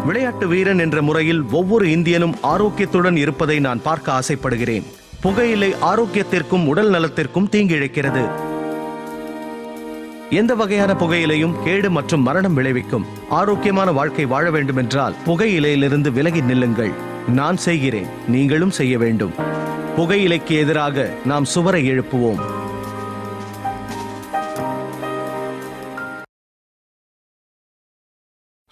விளையாட்டு வீரன் என்ற முறையில் ஒவ்வொரு இந்தியனும் ஆரோக்கியத்துடன் இருப்பதை நான் பார்க்க ஆசைப்படுகிறேன். புகையிலை ஆரோக்கியத்திற்கும் உடல் நலத்திற்கும் தீங்கிழைக்கிறது. எந்த வகையான புகையிலையும் கேடு மற்றும் மரணம் விளைவிக்கும். ஆரோக்கியமான வாழ்க்கை வாழ வேண்டும் என்றால் புகையிலையிலிருந்து விலகி நில்லுங்கள். நான் செய்கிறேன், நீங்களும் செய்ய வேண்டும். புகையிலைக்கு எதிராக நாம் சுவரை எழுப்புவோம்.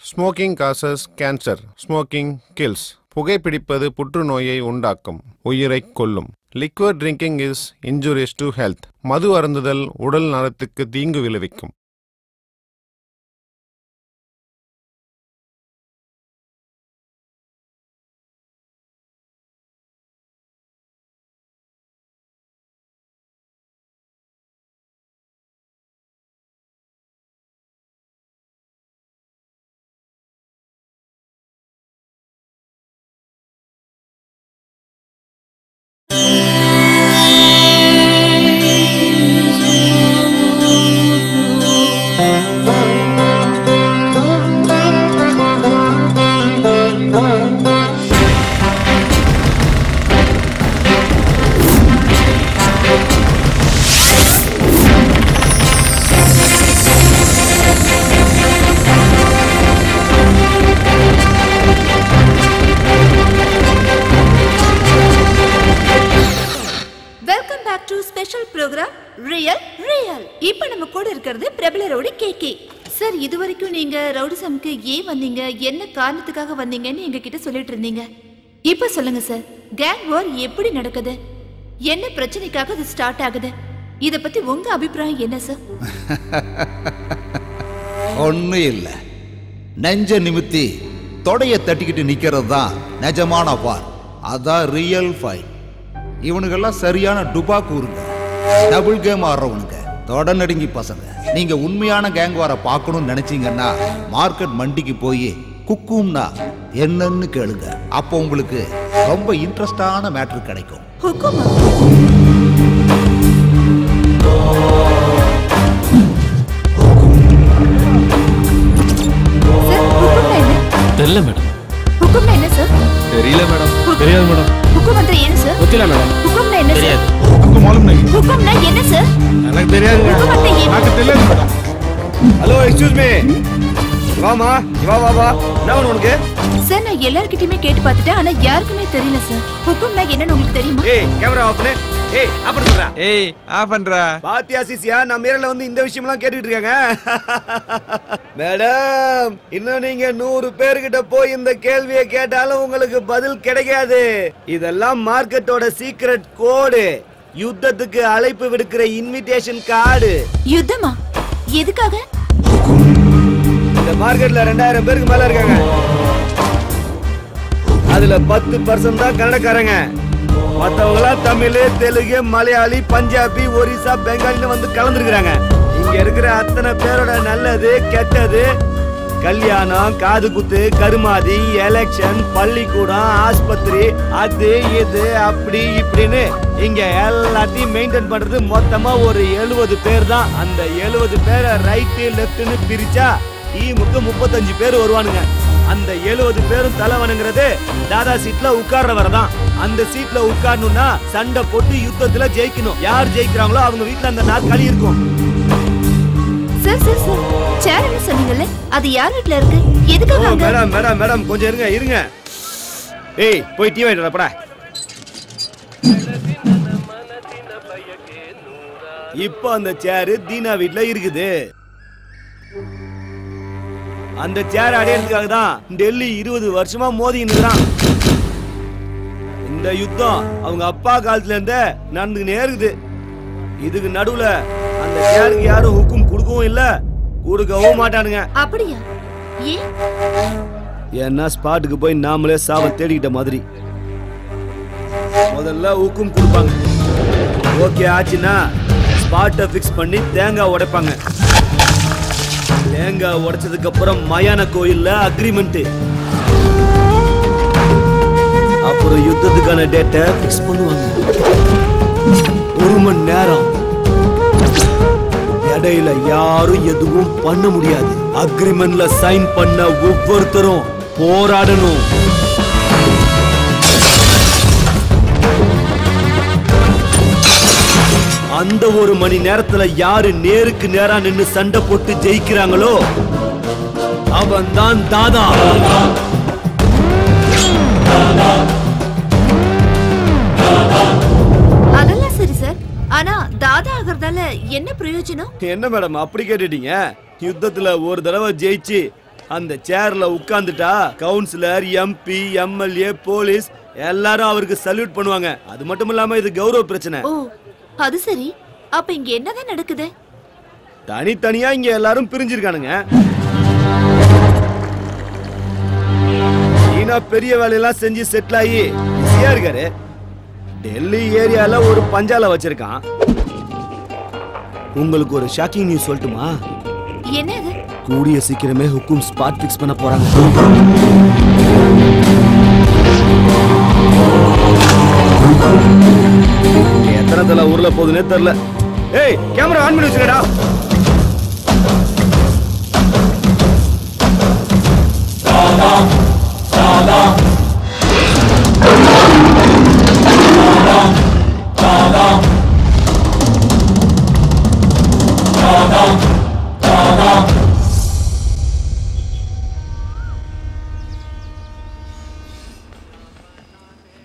Smoking causes cancer. Smoking kills. புகைப்பிடிப்பது புற்றுநோயை உண்டாக்கும், உயிரை கொல்லும். Liquid drinking is injurious to health. மது அருந்துதல் உடல் நலத்துக்கு தீங்கு விளைவிக்கும். சார், இதுவரைக்கும் நீங்க ரவுடிசம்க்கு ஏன் வந்தீங்க, என்ன காரணத்துக்காக வந்தீங்கன்னு எங்க கிட்ட சொல்லிட்டு இருந்தீங்க. இப்ப சொல்லுங்க சார், கேங் வார் எப்படி நடக்குது, என்ன பிரச்சனைக்காக அது ஸ்டார்ட் ஆகுது, இத பத்தி உங்க அபிப்பிராயம் என்ன சார்? ஒன்னும் இல்ல, நெஞ்ச நிமித்தி தொடைய தட்டிக்கிட்டு நிக்கிறது தான் நிஜமான வார். அதான் ரியல் ஃபைட். இவனுக்கெல்லாம் சரியான டுபாக்கூருங்க, டபுள் கேம் ஆடுறவனுங்க, தொட நடுங்கி பசங்க. நீங்க உண்மையான கேங் வார பார்க்கணும்னு நினைச்சீங்கன்னா மார்க்கெட் மண்டிக்கு போய் குக்கும்னா என்னன்னு கேளுங்க. அப்போ உங்களுக்கு ரொம்ப இன்ட்ரெஸ்டான மேட்ரு கிடைக்கும். தெரியல மேடம். ஹுக்கும்னா என்ன சார்? தெரியல மேடம். தெரியாது மேடம். ஹுக்கும் வந்து என்ன சார்? தெரியல மேடம். ஹுக்கும்னா என்ன சார்? हमको मालूम नहीं. ஹுக்கும்னா என்ன சார்? எனக்கு தெரியாது. எனக்கு தெரியல மேடம். Hello, excuse me. வாமா, வா வா வா. என்ன உனக்கு? சார், நான் எல்லார்கிட்டயுமே கேட்டு பார்த்துட்டேன், ஆனா யாருக்குமே தெரியல சார். ஹுக்கும்னா என்னன்னு உங்களுக்கு தெரியுமா? ஏய், கேமரா ஆஃப் பண்ணு. ஏய், ஆஃப் பண்ணுடா. ஏய், ஆஃப் பண்றா. பாத்தியா சிசியா, நம்ம ஏரியால வந்து இந்த விஷயம்லாம் கேட்டுட்டு இருக்காங்க. மேடம், இன்னும் நீங்க 100 பேர்கிட்ட போய் இந்த கேள்வியை கேட்டாலும் உங்களுக்கு பதில் கிடைக்காது. இதெல்லாம் மார்க்கெட்டோட சீக்ரெட் கோடு. யுத்தத்துக்கு அழைப்பு விடுக்கிற இன்விடேஷன் கார்டு. யுத்தமா? எதுக்காக? இந்த மார்க்கெட்ல 2000 பேருக்கு மேல இருக்காங்க. அதுல 10% தான் கன்னடக்காரங்க. மத்தவங்களா தமிழ், தெலுங்கு, மலையாளி, பஞ்சாபி, ஒரிசா, பெங்காலின்னு வந்து கலந்துருக்காங்க. இங்க இருக்கிற அத்தனை பேரோட நல்லது கெட்டது, கல்யாணம், காது குத்து, கருமாதி, எலெக்ஷன், பள்ளிக்கூடம், ஆஸ்பத்திரி, அது இது அப்படி இப்படின்னு இங்க எல்லாத்தையும் மெயின்டைன் பண்றது மொத்தமா ஒரு 70 பேர் தான். அந்த 70 பேரை ரைட்டு லெப்ட்னு பிரிச்சா டீமுக்கு 35 பேர் வருவானுங்க. அந்த 70 பேரும் தலை வணங்குறது தாதா சீட்ல உட்கார்றவரை தான். அந்த சீட்ல உட்காரணும்னா சண்டை போட்டு யுத்தத்துல ஜெயிக்கணும். யார் ஜெயிக்கிறாங்களோ அவங்க வீட்டுல அந்த நாற்காலி இருக்கும். சார் சார் சார், சேர் என்ன சொன்னீங்கல்ல, அது யார் வீட்ல இருக்கு, எதுக்காக? மேடம் மேடம் மேடம் கொஞ்சம் இருங்க இருங்க. ஏய், போய் டீ வாங்கிட்டு வரப்படா. இப்போ அந்த சேர் தீனா வீட்ல இருக்குது. அந்த சேர் அடையறதுக்காக தான் டெல்லி 20 வருஷமா மோதின்னு இருக்கான். இந்த யுத்தம் அவங்க அப்பா காலத்துல இருந்தே நடந்துக்கினே இருக்குது. இதுக்கு நடுவுல அந்த சேருக்கு யாரும் ஹுக்கும் கொடுக்கவும் இல்ல, கொடுக்கவும் மாட்டானுங்க. அப்படியா? ஏன்? ஏன்னா ஸ்பாட்டுக்கு போய் நாமளே சாவ தேடிக்கிட்ட மாதிரி. முதல்ல ஹுக்கும் கொடுப்பாங்க. ஓகே ஆச்சுன்னா ஸ்பாட்டை ஃபிக்ஸ் பண்ணி தேங்காய் உடைப்பாங்க. தேங்காய் உடைச்சதுக்கு அப்புறம் மயான கோயில்ல அக்ரிமெண்ட். அப்புறம் யுத்தத்துக்கான டேட்டை ஃபிக்ஸ் பண்ணுவாங்க. 1 மணி நேரம். இடையில யாரும் எதுவும் பண்ண முடியாது. அக்ரிமெண்ட்ல சைன் பண்ண ஒவ்வொருத்தரும் போராடணும். அந்த ஒரு மணி நேரத்துல யாரு நேருக்கு நேரா நின்னு சண்டை போட்டு ஜெயிக்கிறாங்களோ அவன் தான் தாதா. அதெல்லாம் சரி சார். ஆனா தாதா ஆகிறதால என்ன பிரயோஜனம்? என்ன மேடம் அப்படி கேட்டுட்டீங்க? யுத்தத்துல ஒரு தடவை ஜெயிச்சு அந்த சேர்ல உட்கார்ந்துட்டா கவுன்சிலர், எம்பி, எம்எல்ஏ, போலீஸ் எல்லாரும் அவருக்கு சல்யூட் பண்ணுவாங்க. அது மட்டும் இல்லாம இது கௌரவ பிரச்சனை. ஓ அது சரி. அப்ப இங்க என்னதான் நடக்குது? தனித்தனியா இங்க எல்லாரும் பிரிஞ்சிருக்கானுங்க. ஈனா பெரிய வேலையெல்லாம் செஞ்சு செட்டில் ஆகி பிஸியா இருக்காரு. டெல்லி ஏரியால ஒரு பஞ்சால வச்சிருக்கான். உங்களுக்கு ஒரு ஷாக்கிங் நியூஸ் சொல்லட்டுமா? என்னது? கூடிய சீக்கிரமே ஹுக்கும் ஸ்பாட் ஃபிக்ஸ் பண்ண போறாங்க. எத்தனை தலை ஊர்ல போகுதுன்னே தெரியல. ஏய் கேமரா ஆன் பண்ணி வச்சுக்கடா.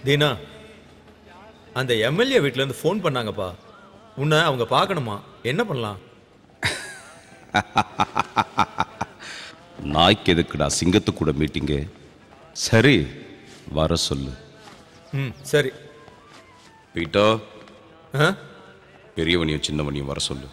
தீனா, அந்த எம்எல்ஏ வீட்ல இருந்து ஃபோன் பண்ணாங்கப்பா. உன்னை அவங்க பார்க்கணுமா? என்ன பண்ணலாம்? நாய்க்கு எதுக்குடா சிங்கத்து கூட மீட்டிங்கு? சரி வர சொல்லு. சரி. பீட்டோ, பெரியவனையும் சின்னவனையும் வர சொல்லு.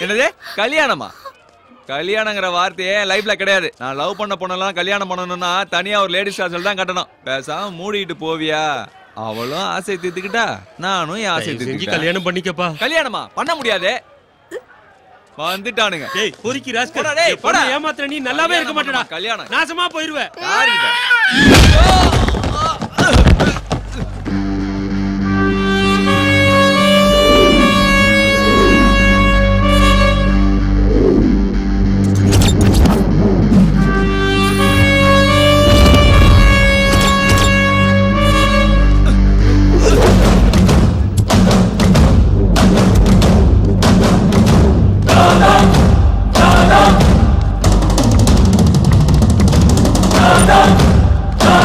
என்னது கல்யாணமா? கல்யாணங்கிற வார்த்தையே லைஃப்ல கிடையாது. நான் லவ் பண்ண பொண்ணெல்லாம் கல்யாணம் பண்ணணும்னா தனியா ஒரு லேடிஸ் ஹாஸ்டல் தான் கட்டணும். பேசாம மூடிட்டு போவியா? அவளும் ஆசை தீர்த்துக்கிட்டா, நானும் என் ஆசை தீர்த்துக்கிட்டா. கல்யாணம் பண்ணிக்கப்பா. கல்யாணமா பண்ண முடியாது. வந்துட்டானுங்க. டேய் பொறுக்கி ராஸ்கல். ஏமாத்துற நீ நல்லாவே இருக்க மாட்டடா. கல்யாணம் நாசமா போயிடுவே.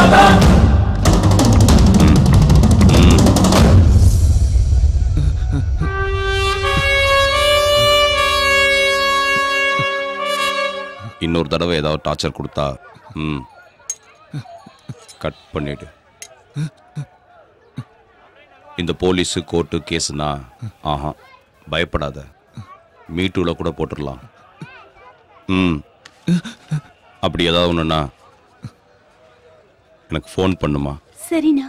Dada! இன்னொரு தடவை ஏதாவது டார்ச்சர் கொடுத்தா கட் பண்ணிடு. இந்த போலீஸு கோர்ட்டு கேஸுனா பயப்படாத, மீட்டூவில் கூட போட்டுடலாம். அப்படி ஏதாவது ஒன்றுண்ணா எனக்கு ஃபோன் பண்ணுமா? சரிண்ணா.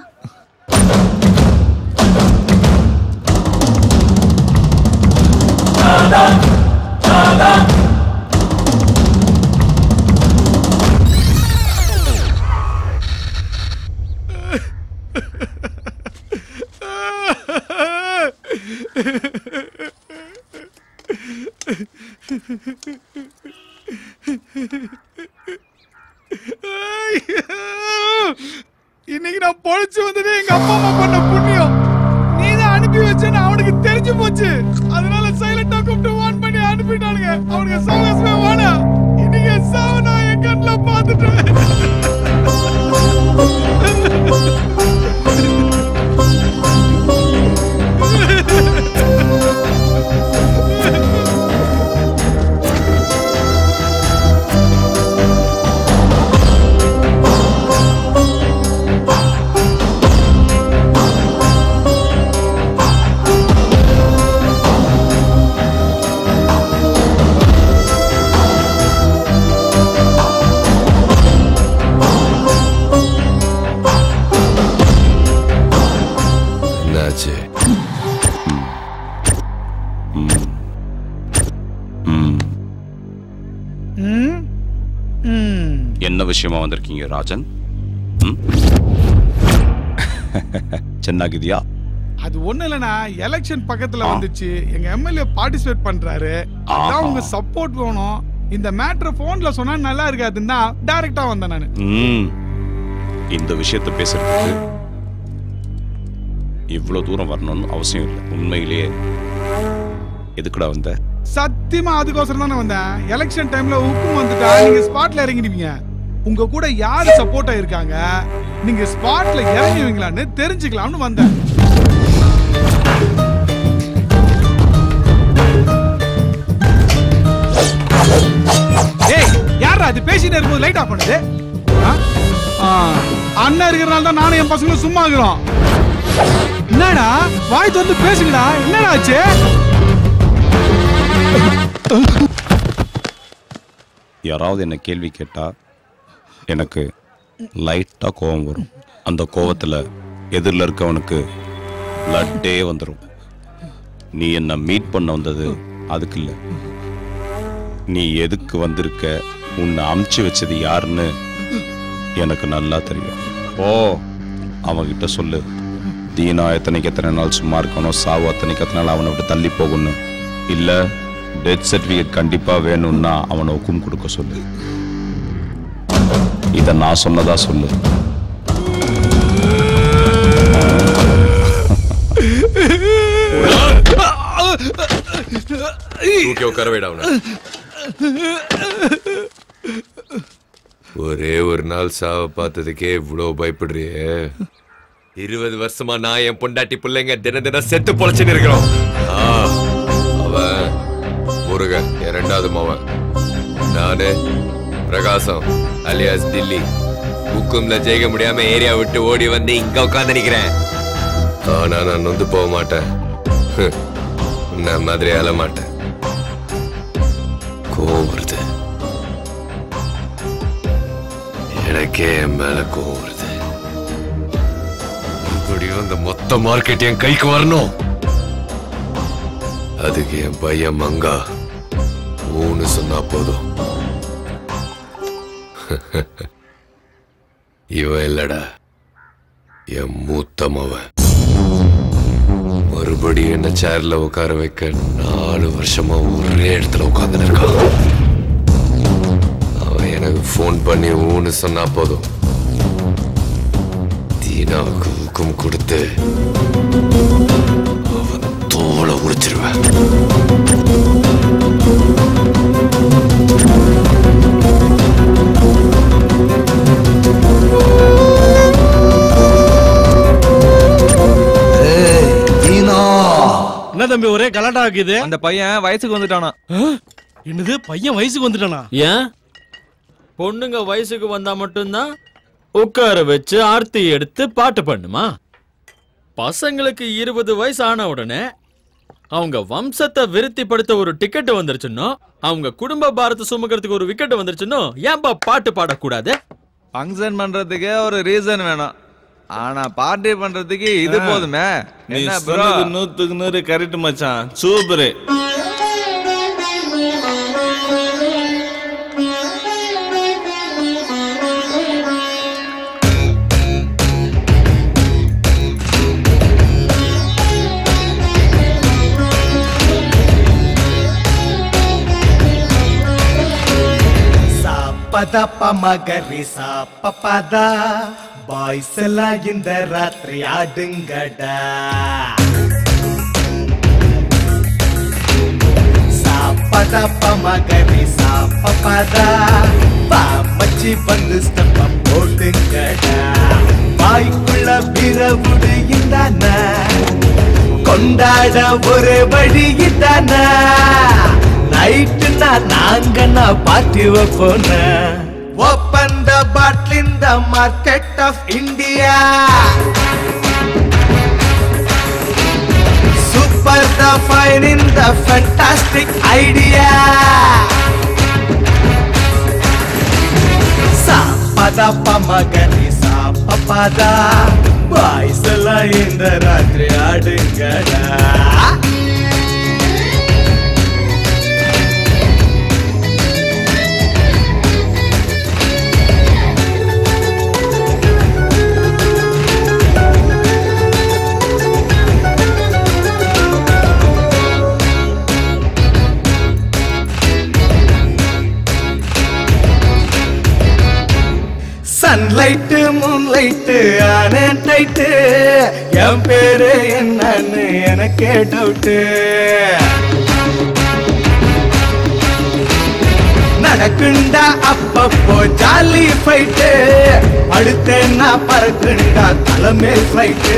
இன்னைக்கு நான் பொழைச்சு வந்ததே எங்க அப்பா அம்மா பண்ண புண்ணியம். நீதான் அனுப்பி வச்சேன்னு அவனுக்கு தெரிஞ்சு போச்சு. அதனால சைலண்டா கூப்பிட்டு வான் பண்ணி அனுப்பிட்டானுங்க. அவனுக்கு சவகாசமே வாடா. இன்னைக்கு சாவு நான் என் கண்ணுல பார்த்துட்டேன். என்ன விஷயமா வந்திருக்கீங்க ராஜன்? சென்னாகிதியா? அது ஒண்ணு இல்லனா, எலெக்ஷன் பக்கத்துல வந்துச்சு. எங்க எம்எல்ஏ பார்ட்டிசிபேட் பண்றாரு. அதான் உங்க சப்போர்ட் வேணும். இந்த மேட்டர் போன்ல சொன்னா நல்லா இருக்காதுன்னா டைரக்டா வந்தேன் நானு. இந்த விஷயத்தை பேசுறதுக்கு இவ்வளவு தூரம் வரணும்னு அவசியம் இல்லை. உண்மையிலேயே எதுக்குடா வந்த? சத்தியமா அதுக்கோசரம் தானே வந்தேன். எலெக்ஷன் டைம்ல உப்பு வந்துட்டா நீங்க ஸ்பாட்ல இறங்கிடுவீங்க. உங்க கூட யாரு சப்போர்ட்டா இருக்காங்க, நீங்க ஸ்பாட்ல இறங்குவீங்களான்னு தெரிஞ்சுக்கலாம்னு வந்தேன். ஏய், யாரா அது பேசிட்டே இருக்கும்போது லைட் ஆஃப் பண்ணுது? அண்ணன் இருக்கிறனால தான் நானும் என் பசங்களும் சும்மா இருக்கிறோம். என்னடா வாய் திறந்து பேசுங்கடா. என்னடா ஆச்சு? யாராவது என்ன கேள்வி கேட்டா எனக்கு லைட்டா கோபம் வரும். அந்த கோபத்துல எதிரில் இருக்கவனுக்கு பிளட்டே வந்துடும். நீ என்ன மீட் பண்ண வந்தது அதுக்கு இல்லை. நீ எதுக்கு வந்திருக்க, உன்னை அமுச்சு வச்சது யாருன்னு எனக்கு நல்லா தெரியும். ஓ, அவன்கிட்ட சொல்லு, தீனா எத்தனை நாள் சும்மா இருக்கணும், சாவு எத்தனை நாள் அவனை விட்டு தள்ளி போகணும். இல்ல டெத் சர்டிபிகேட் கண்டிப்பா வேணும்னா அவனை ஒக்கும் கொடுக்க சொல்லு. இத நான் சொன்னதா சொல்லு. ஒரே ஒரு நாள் சாவ பார்த்ததுக்கே இவ்வளவு பயப்படுறியே? 20 வருஷமா நான் என் பொண்டாட்டி பிள்ளைங்க தினம் செத்து பொழைச்சுன்னு இருக்கிறோம். அவன் முருகன் என் 2வது மவன். நானு பிரகாசம் அலியாஸ் தில்லி. ஹுக்கும்ல ஜெயிக்க முடியாம ஏரியா விட்டு ஓடி வந்து இங்க உட்காந்து நிக்கிறேன். ஆனா நான் நொந்து போக மாட்டேன். நான் மாதிரி அழ மாட்டேன். கோவம் வருது எனக்கே, என் மேல கோவம் வருது. மறுபடியும் இந்த மொத்த மார்க்கெட் என் கைக்கு வரணும். அதுக்கு என் பையன் மங்கா ஊன்னு சொன்னா போதும். இவன் இல்லடா, என் மூத்த மவன். மறுபடியும் என்ன சேர்ல உட்கார வைக்க 4 வருஷமா ஒரே இடத்துல உட்கார்ந்து இருக்கான். அவன் எனக்கு போன் பண்ணி ஊன்னு சொன்னா போதும், தீனாவுக்கு ஊக்கம் கொடுத்து அவன் தோலை உரிச்சிருவேன். என்ன தம்பி ஒரே கலாட்டா ஆக்குது? அந்த பையன் வயசுக்கு வந்துட்டானா? என்னது, பையன் வயசுக்கு வந்துட்டானா? ஏன் பொண்ணுங்க வயசுக்கு வந்தா மட்டும்தான் உட்கார வச்சு ஆர்த்தி எடுத்து பாட்டு பண்ணுமா? பசங்களுக்கு 20 வயசு ஆன உடனே அவங்க வம்சத்தை விருத்திப்படுத்த ஒரு டிக்கெட் வந்துருச்சுன்னோ, அவங்க குடும்ப பாரத்தை சுமக்கிறதுக்கு ஒரு விக்கெட் வந்துருச்சுன்னோ, ஏன்பா பாட்டு பாடக்கூடாது? ஃபங்க்ஷன் பண்றதுக்கு ஒரு ரீசன் வேணும், ஆனா பார்ட்டி பண்றதுக்கு இது போதுமே. நீ சொன்னது 100க்கு 100 கரெக்ட் மச்சான், சூப்பர். பத பமகரி சா பபதா பாய்ஸ் எல்லாம் இந்த ராத்திரி ஆடுங்கடா. சா பத பமகரி சா பபதா பாமச்சி வந்து ஸ்டெப்ப போடுங்கடா. வாய்க்குள்ள பிறவுடு இந்தான கொண்டாட ஒரு வழி இதான. நைட்டுனா நாங்க party வைப்போன. Open the bottle in the market of India. Super the fine in the fantastic idea. Sa pada pamagari sa papada boys la in the ratri adungada. Sunlight moonlight Aney tight. என் பேரு என்னன்னு எனக்கே doubt. நடக்குண்டா அப்பப்போ jolly fight. அடுத்தேன்னா பறக்குண்டா தலைமே flight.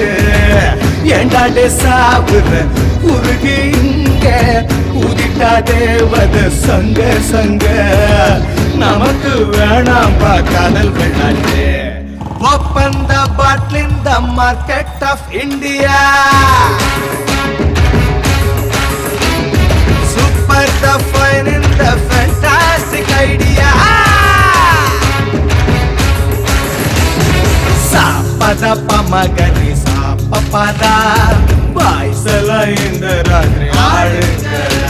ஏண்டாடே சாவுற உருகி இங்க ஊதிட்டா தேவத சங்க சங்க. நமக்கு வேணாம் பா காதல் வெள்ளாட்டு. Open the bottle in the market of India. Super the fine in the fantastic idea. Sa pada pamagari sa papada boys la in the ratri aadungada.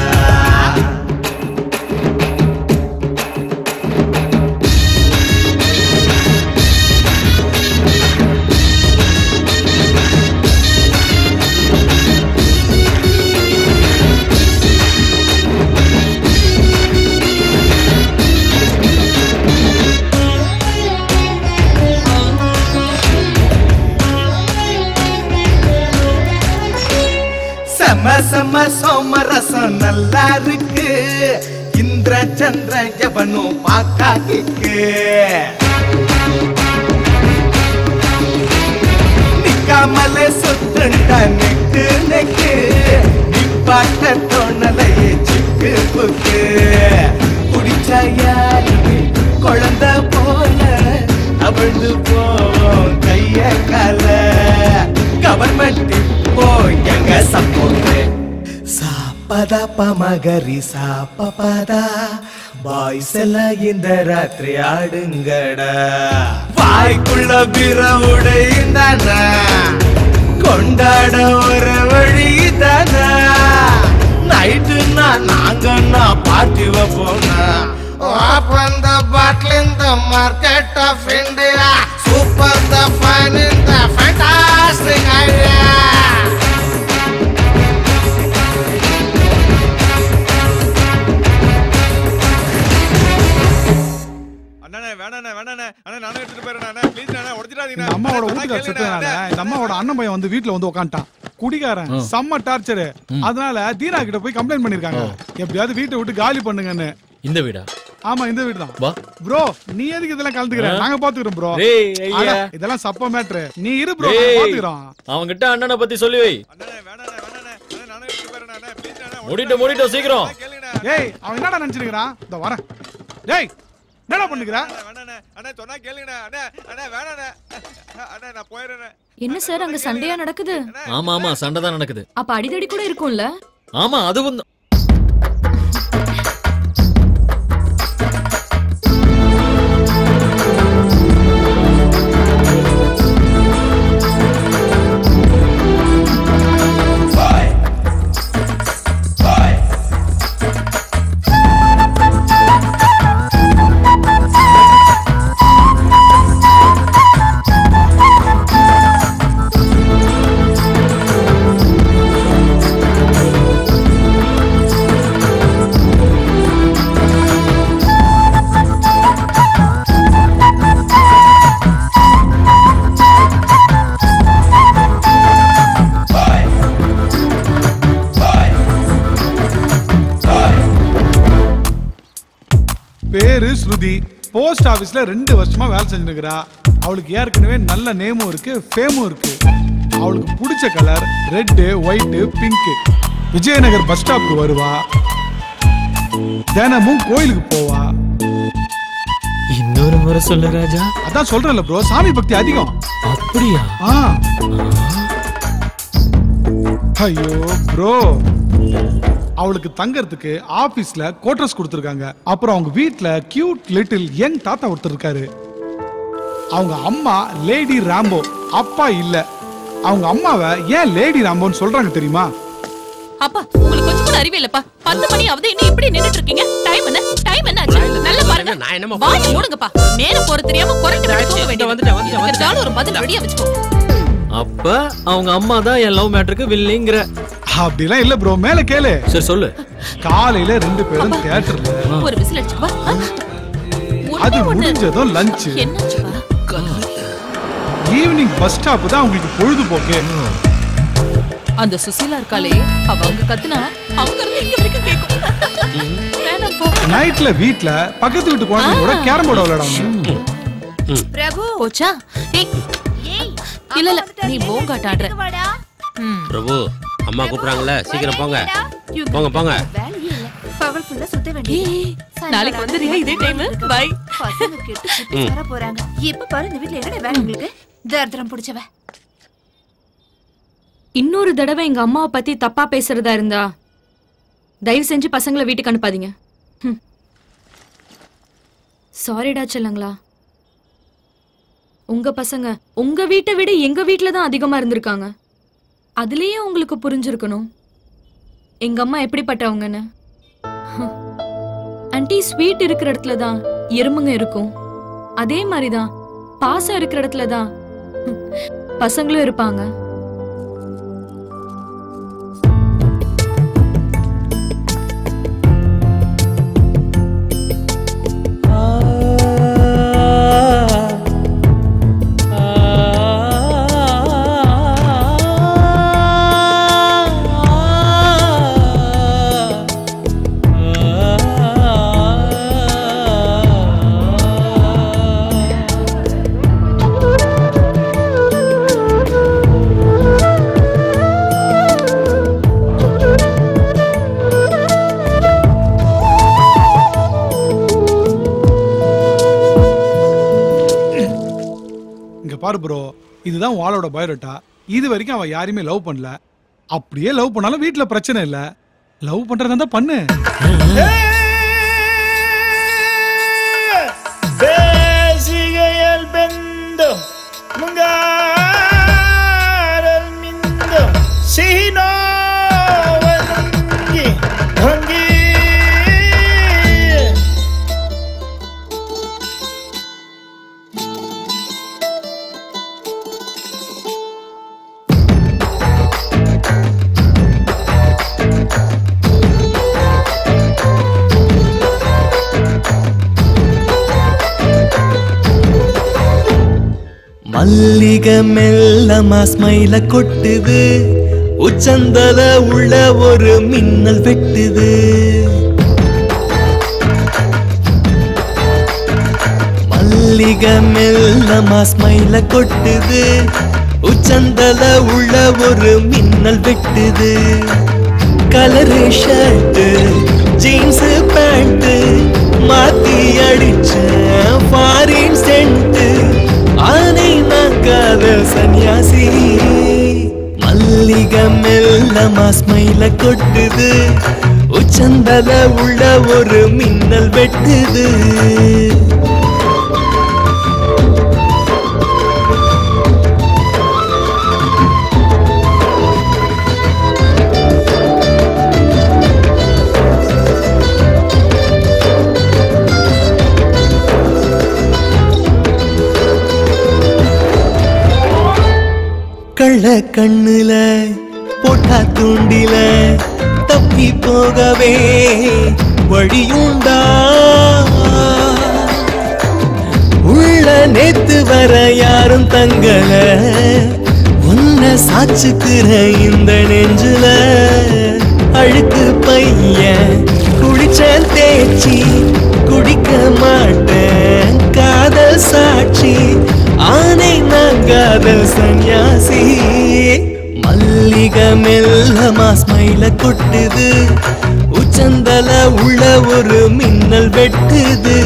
செம செம சோமரசம் நல்லா இருக்கு. இந்திர சந்திர எவனும் பாக்காக்கு. நிக்காமலே சுத்துண்ட நெக்கு நெக்கு. நிப்பாட்ட தோணலையே சிக்கு புக்கு. குடிச்சாயாலுமே குழந்தை போல அவிழ்ந்து போவோம் கைய கால. கவர்மெண்ட் இப்போ எங்க சப்போர்ட். சாப்பதா பமகரி சாப்பதா பாய்ஸ் எல்லாம் இந்த ராத்திரி ஆடுங்கடா. வாய்க்குள்ள பிறவுடு இந்தான கொண்டாட ஒரு வழி தான. நைட்டுனா நாங்கன்னா பார்ட்டி வைப்போம். Open the bottle in the market of India. Super the fine in the fantastic idea. அம்மாவோட வீட்டுக்கார செத்தனால இந்த அம்மாவோட அண்ணன் பையன் வந்து வீட்டுல வந்து உட்காந்துட்டான். குடிகாரன் செம்ம டார்ச்சர். அதனால தீனா கிட்ட போய் கம்ப்ளைண்ட் பண்ணிருக்காங்க, எப்படியாவது வீட்டை விட்டு காலி பண்ணுங்கன்னு. இந்த வீடா? ஆமா இந்த வீடு தான். ப்ரோ நீ எதுக்கு இதெல்லாம் கலந்துக்கிற? நாங்க பாத்துக்கிறோம் ப்ரோ. இதெல்லாம் சப்ப மேட்ரு. நீ இரு ப்ரோ, பாத்துக்கிறோம். அவங்க கிட்ட அண்ணனை பத்தி சொல்லி வை. மூடிட்டு சீக்கிரம். ஏய் அவன் என்னடா நினைச்சிருக்கான்? இந்த வரேன். டேய் என்னடா பண்ணுகிறா? அண்ணா சொன்னா கேளுங்கண்ணா. அண்ணா அண்ணா வேணாண்ணா. அண்ணா நான் போயிடுறேன். என்ன சார் அங்க சண்டையா நடக்குது? ஆமா ஆமா சண்டை தான் நடக்குது. அப்ப அடிதடி கூட இருக்கும்ல? ஆமா அதுவும் பேரு ஸ்ருதி. போஸ்ட் ஆபீஸ்ல 2 வருஷமா வேலை செஞ்சுருக்கிறா. அவளுக்கு ஏற்கனவே நல்ல நேமும் இருக்கு, ஃபேமும் இருக்கு. அவளுக்கு பிடிச்ச colour red, white, pink. Vijayanagar bus ஸ்டாப்க்கு வருவா, தினமும் கோயிலுக்கு போவா. இன்னொரு முறை சொல்லு ராஜா. அதான் சொல்றேன்ல ப்ரோ, சாமி பக்தி அதிகம். அப்படியா? ஐயோ ப்ரோ, அவளுக்கு தங்கறதுக்கு ஆபீஸ்ல கோட்ரஸ் கொடுத்திருக்காங்க. அப்புறம் அவங்க வீட்ல கியூட் லிட்டில் யங் தாத்தா ஒருத்தர் இருக்காரு. அவங்க அம்மா லேடி ராம்போ, அப்பா இல்ல. அவங்க அம்மாவை ஏன் லேடி ராம்போன்னு சொல்றாங்க தெரியுமா? அப்பா உங்களுக்கு கொஞ்சம் கூட அறிவே இல்லப்பா. 10 மணி ஆகுது, இன்னும் இப்படி நின்னுட்டு இருக்கீங்க. டைம் என்ன ஆச்சு? நல்ல பாருங்க. வாய் மூடுங்கப்பா. நேரம் போற தெரியாம குரண்டு விட்டு தூங்க வேண்டியது. வந்துட்டாலும் ஒரு பதில் ரெடியா வெச்சுக்கோ. அப்ப அவங்க அம்மா தான் என் லவ் மேட்டருக்கு வில்லிங்கற. அப்படிலாம் இல்ல ப்ரோ, மேல கேளு. சரி சொல்லு. காலையில 2 பேரும் தியேட்டர்ல. ஒரு விசில் அடிச்சு வா. அது முடிஞ்சதும் லஞ்ச். என்னாச்சுப்பா? ஈவினிங் பஸ் ஸ்டாப் தான் உங்களுக்கு பொழுதுபோக்கு. அந்த சுசீலா இருக்காளே, அவங்க கத்துனா அவங்க இருந்து இங்க வரைக்கும் கேக்கும். வேணாம் போ. நைட்ல வீட்ல பக்கத்து வீட்டு குழந்தையோட கேரம் போர்டு விளையாடுவாங்க. பிரபு போச்சா? இல்ல இல்ல நீ போங்காட்ட ஆடுற. பிரபு அம்மா கூப்பிடுறாங்கல, சீக்கிரம் போங்க போங்க போங்க. பகல் ஃபுல்லா சுத்த வேண்டியது. நாளைக்கு வந்துறியா இதே டைம்? பை. பசங்க கேட்டு சுத்தி வர போறாங்க. எப்ப பாரு இந்த வீட்ல என்னடா வேலை உங்களுக்கு? தர்தரம் பிடிச்சவ. இன்னொரு தடவை எங்க அம்மாவை பத்தி தப்பா பேசுறதா இருந்தா தயவு செஞ்சு பசங்களை வீட்டுக்கு அனுப்பாதீங்க. சாரிடா செல்லங்களா. உங்க பசங்க உங்க வீட்டை விட எங்க வீட்டுல தான் அதிகமா இருந்திருக்காங்க. அதுலயே உங்களுக்கு புரிஞ்சிருக்கணும் எங்க அம்மா எப்படிப்பட்டவங்கன்னு. ஆன்ட்டி, ஸ்வீட் இருக்கிற இடத்துல தான் எறும்புங்க இருக்கும். அதே மாதிரிதான் பாசம் இருக்கிற இடத்துல தான் பசங்களும் இருப்பாங்க. பாரு ப்ரோ, இதுதான் வாளோட பயோடேட்டா. இது வரைக்கும் அவ யாரையுமே லவ் பண்ணல. அப்படியே லவ் பண்ணாலும் வீட்ல பிரச்சனை இல்ல. லவ் பண்றதா இருந்தா பண்ணு. Besiga bendo mungar el mindo sino vangi vangi. மல்லிக மெல்லமா ஸ்மைல கொட்டுது, உச்சந்தல உள்ள ஒரு மின்னல் வெட்டுது. மல்லிக மெல்லமா ஸ்மைல கொட்டுது, உச்சந்தல உள்ள ஒரு மின்னல் வெட்டுது. கலரு ஷர்ட் ஜீன்ஸ் பேண்ட் மாத்தி அடிச்ச மெல்லமா ஸ்மைல கொட்டுது உச்சந்தல உள்ள ஒரு மின்னல் வெட்டுது கள்ள கண்ணுல போட்டா தூண்டில தப்பி போகவே வழியுண்டா உள்ள நேத்து வர யாரும் தங்கல உன்னை சாச்சுக்கிற இந்த நெஞ்சுல அழுக்கு பையன் குடிச்சேன் தேய்ச்சி குடிக்க மாட்டேன் காதல் சாட்சி ஆனை நான் காதல் சன்யாசி மல்லிகை மெல்லமா ஸ்மைல கொட்டுது உச்சந்தல உள்ள ஒரு மின்னல் வெட்டுது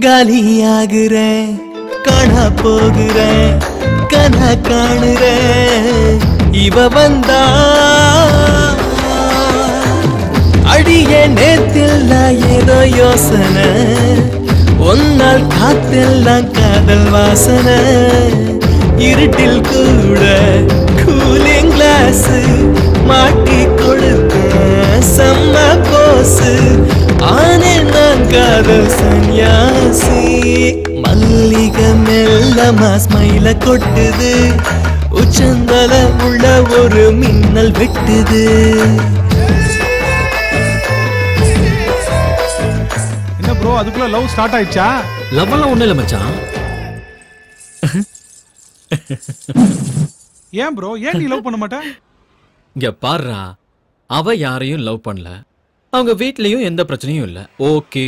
காலியாகிறேன் காணா போகிறேன் கனா காணுறேன் இவ வந்தா அடியே நேத்தில்லாம் ஏதோ யோசனை ஒன்னால் காத்தெல்லாம் காதல் வாசனை இருட்டில் கூட கூலிங் கிளாஸ் மாட்டி கொடுத்த செம்ம போசு ஆனே நான் காதல் சன்யாசி மல்லிகை மெல்லமா ஸ்மைல கொட்டுது உச்சந்தல உள்ள ஒரு மின்னல் வெட்டுது என்ன ப்ரோ அதுக்குள்ள லவ் ஸ்டார்ட் ஆயிடுச்சா? லவ் எல்லாம் ஒண்ணு இல்ல மச்சான். ஏன் ப்ரோ ஏன் நீ லவ் பண்ண மாட்ட? இங்க பாருடா, அவ யாரையும் லவ் பண்ணல, அவங்க வீட்லயும் எந்த பிரச்சனையும் இல்ல. ஓகே,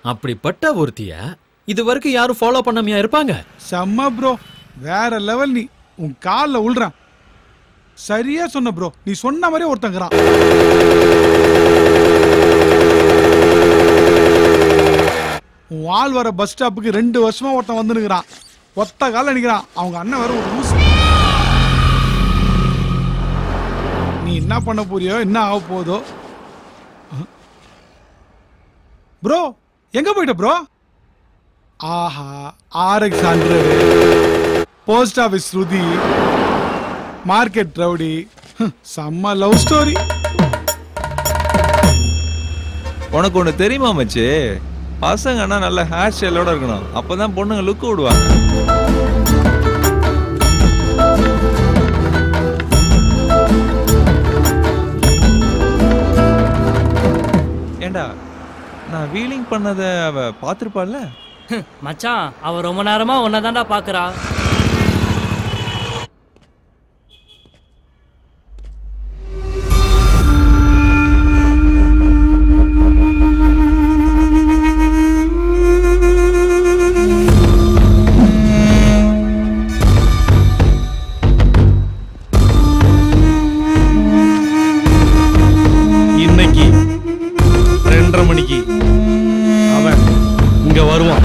அப்படிப்பட்ட ஒருத்திய இது வரைக்கும் யாரும் ஃபாலோ பண்ணாமையா இருப்பாங்க? செம்ம ப்ரோ, வேற லெவல். நீ உன் கால்ல உள்றான். சரியா சொன்ன ப்ரோ, நீ சொன்ன மாதிரி ஒருத்தங்கிறான். உன் ஆள் வர பஸ் ஸ்டாப்புக்கு 2 வருஷமா ஒருத்தன் வந்து நிக்கிறான். ஒத்த கால நிக்கிறான். அவங்க அண்ணன் வேற ஒரு லூஸ். நீ என்ன பண்ண போறியோ, என்ன ஆக போதோ. ப்ரோ எங்க போயிட்ட ப்ரோ? ஆஹா, RX 100, போஸ்ட் ஆபீஸ் ஸ்ருதி, மார்க்கெட் ரவுடி, செம்ம லவ் ஸ்டோரி. உனக்கு ஒண்ணு தெரியுமா மச்சி? பசங்கன்னா நல்ல ஹேர் ஸ்டைலோட இருக்கணும், அப்பதான் பொண்ணுங்க லுக் விடுவாங்க. ஏண்டா, நான் வீலிங் பண்ணத அவ பாத்துருப்பாள்ல? மச்சான், அவ ரொம்ப நேரமா உன்னதான்டா பாக்குறா. இன்னைக்கு 2:30 மணிக்கு அவன் இங்க வருவான்.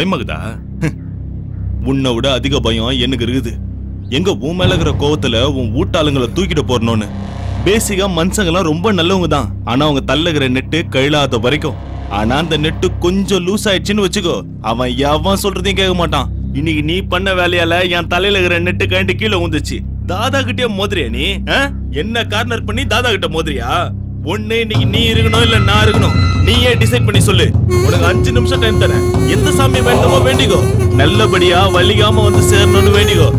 பயமாகுதா? உன்னை விட அதிக பயம் எனக்கு இருக்குது. எங்க உன் மேல இருக்கிற கோவத்துல உன் வீட்டாளுங்களை தூக்கிட்டு போறணும்னு. பேசிக்கா மனுஷங்கெல்லாம் ரொம்ப நல்லவங்க தான். ஆனா அவங்க தள்ளுகிற நெட்டு கையிலாத வரைக்கும். ஆனா அந்த நெட்டு கொஞ்சம் லூஸ் ஆயிடுச்சுன்னு வச்சுக்கோ, அவன் எவன் சொல்றதையும் கேட்க மாட்டான். இன்னைக்கு நீ பண்ண வேலையால என் தலையில இருக்கிற நெட்டு கழண்டு கீழே வந்துச்சு. தாதா கிட்டே மோதிரியா நீ? என்ன கார்னர் பண்ணி தாதா கிட்ட மோதிரியா? ஒண்ணு இன்னைக்கு நீ இருக்கணும் இல்ல நான் இருக்கணும். நீயே டிசைட் பண்ணி சொல்லு. உனக்கு 5 நிமிஷம் டைம் தரேன். எந்த சாமி வேண்டுமோ வேண்டிக்கோ. நல்லபடியா வலிக்காம வந்து சேரணும்னு வேண்டிக்கோ.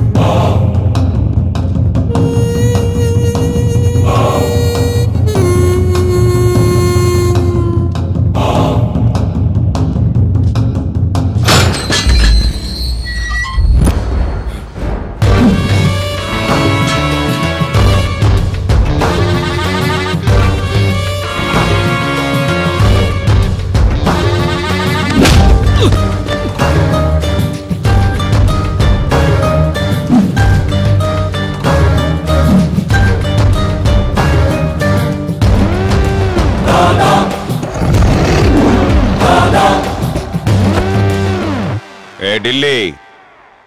டில்லி,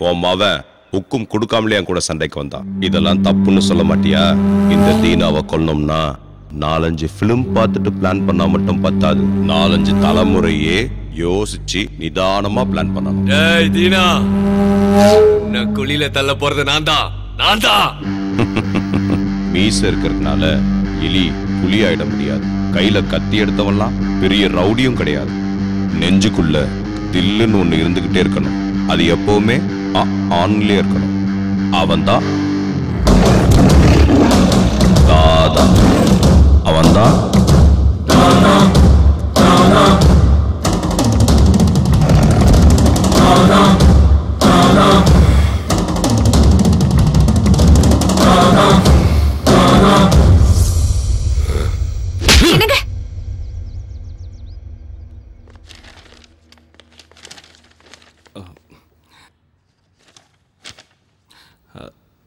உன் மவன் உக்கும் கொடுக்காமலே என் கூட சண்டைக்கு வந்தான். இதெல்லாம் தப்புன்னு சொல்ல மாட்டியா? இந்த தீனாவை கொல்லணும்னா 4-5 பிலிம் பார்த்துட்டு பிளான் பண்ணா மட்டும் பத்தாது. 4-5 தலைமுறையே யோசிச்சு நிதானமா பிளான் பண்ணணும். ஏய் தீனா, நான் குழியில தள்ள போறது நான் தான். மீச இருக்கிறதுனால எலி புலி ஆயிட முடியாது. கையில கத்தி எடுத்தவன்லாம் பெரிய ரவுடியும் கிடையாது. நெஞ்சுக்குள்ள தில்லுன்னு ஒண்ணு இருந்துகிட்டே இருக்கணும். அது எப்பவுமே ஆன்லயே இருக்கணும். அவன்தான் தாதா. அவன்தான்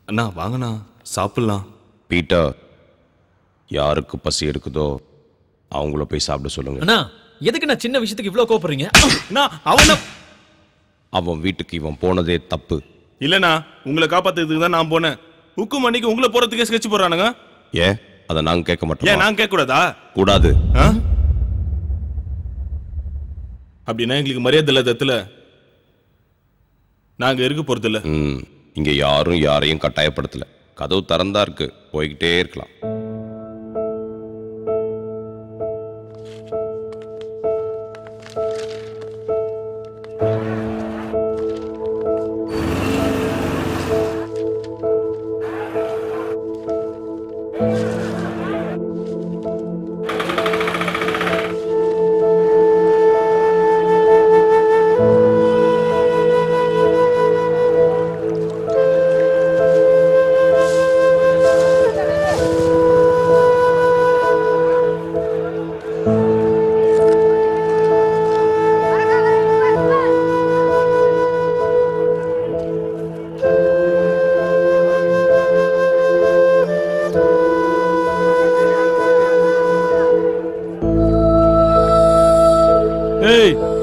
அண்ணா வாங்கண்ணா சாப்பிடலாம். பீட்டர், யாருக்கு பசி இருக்குதோ அவங்கள போய் சாப்பிட சொல்லுங்க. அண்ணா எதுக்கு நான் சின்ன விஷயத்துக்கு இவ்வளவு கோபப்படுறீங்க? அவன் வீட்டுக்கு இவன் போனதே தப்பு. இல்லண்ணா, உங்களை காப்பாத்துறதுக்கு தான் நான் போனேன். உக்கும் அன்னைக்கு உங்களை போறதுக்கே ஸ்கெட்ச் போடுறானுங்க. ஏன் அதை நாங்க கேட்க மாட்டோம்? ஏன் நாங்க கேட்க கூடாதா? கூடாது. அப்படின்னா எங்களுக்கு மரியாதை இல்லாதத்துல நாங்க இருக்க போறது இல்ல. இங்க யாரும் யாரையும் கட்டாயப்படுத்தல. கதவு திறந்தா இருக்கு, போய்கிட்டே இருக்கலாம்.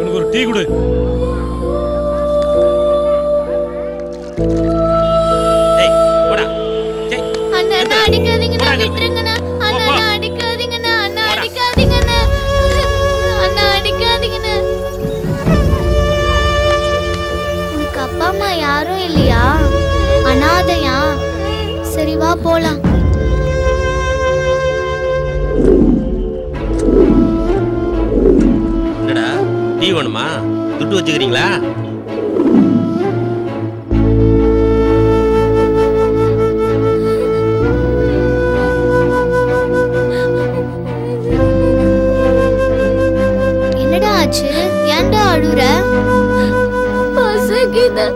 எனக்கு ஒரு டீ கொடு. அண்ணா அடிக்காதீங்கண்ணா, விட்டுருங்கண்ணா. அண்ணா அடிக்காதீங்கண்ணா, அண்ணா அடிக்காதீங்கண்ணா, அண்ணா அடிக்காதீங்கண்ணா. உனக்கு அப்பா அம்மா யாரும் இல்லையா? அனாதையா? சரி வா போலாம். என்னடா டீ வேணுமா? துட்டு வச்சுக்கிறீங்களா? என்னடா ஆச்சு? ஏன்டா அழுற? பசிக்குது.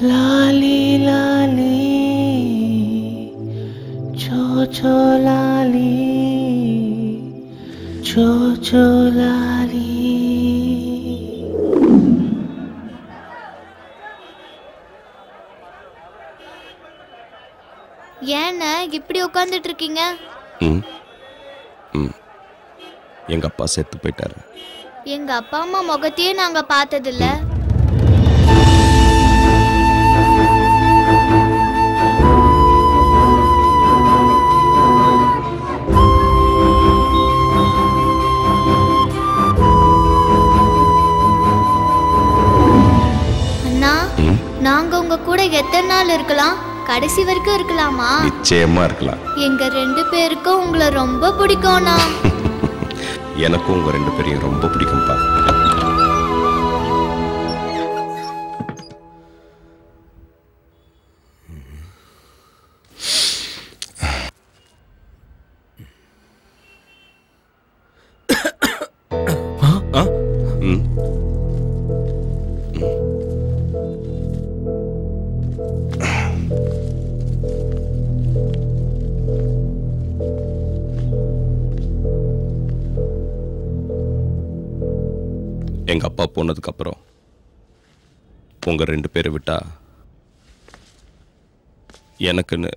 लाली लाली छो छो लाली चो चो लाली ஏன்னா இப்படி உட்கார்ந்துட்டு இருக்கீங்க? எங்க அப்பா செத்து போயிட்டாரு. எங்க அப்பா அம்மா முகத்தையே நாங்க பார்த்ததில்ல. அண்ணா, நாங்க உங்க கூட எத்தனை நாள் இருக்கலாம்? கடைசி வரைக்கும் இருக்கலாமா? நிச்சயமா இருக்கலாம். எங்க 2 பேருக்கும் உங்களை ரொம்ப பிடிக்கும்ண்ணா. எனக்கும் உங்க 2 பேரையும் ரொம்ப பிடிக்கும்பா. எங்க அப்பா போனதுக்கு அப்புறம் உங்க 2 பேரை விட்டா எனக்குன்னு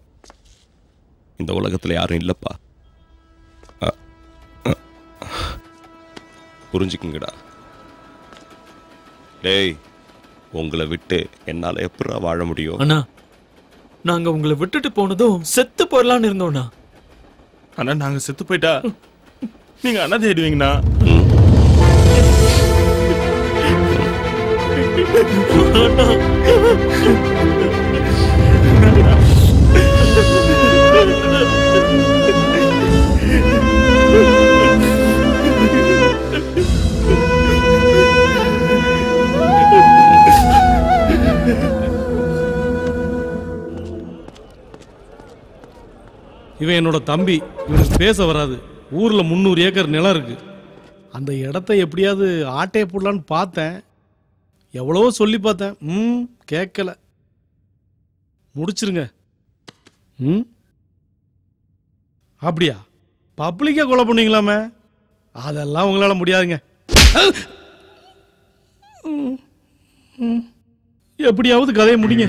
இந்த உலகத்துல யாரும் இல்லப்பா. புரிஞ்சுக்குங்கடா. டேய், உங்களை விட்டு என்னால எப்படா வாழ முடியும்? அண்ணா, நாங்க உங்களை விட்டுட்டு போனதும் செத்து போயிடலான்னு இருந்தோம்ண்ணா. ஆனா நாங்க செத்து போயிட்டா நீங்க அனாதை ஆயிடுவீங்கண்ணா. இவன் என்னோட தம்பி. இவனுக்கு பேச வராது. ஊர்ல 300 ஏக்கர் நிலம் இருக்கு. அந்த இடத்த எப்படியாவது ஆட்டையை போடலான்னு பார்த்தேன். எவ்வளவோ சொல்லி பார்த்தேன். கேட்கல. முடிச்சிருங்க. அப்படியா? பப்ளிக்கா கொலை பண்ணீங்களாமே? அதெல்லாம் உங்களால முடியாதுங்க. எப்படியாவது கதையை முடிங்க.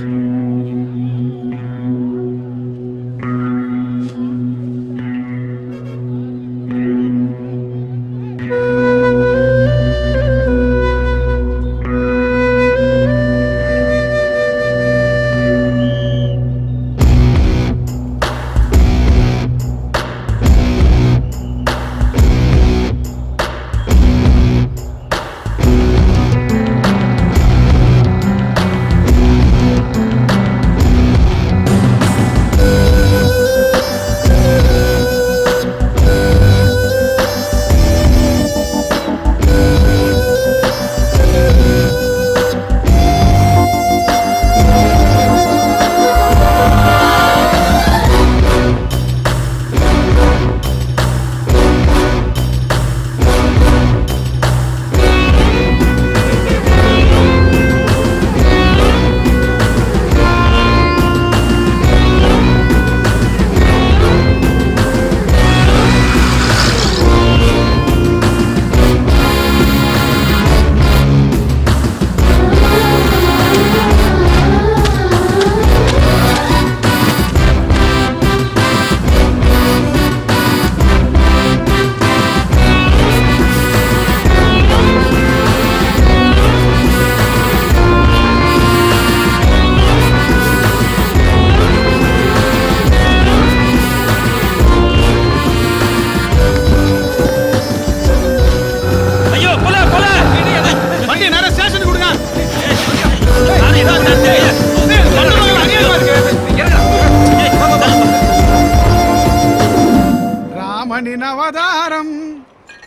அவதாரம்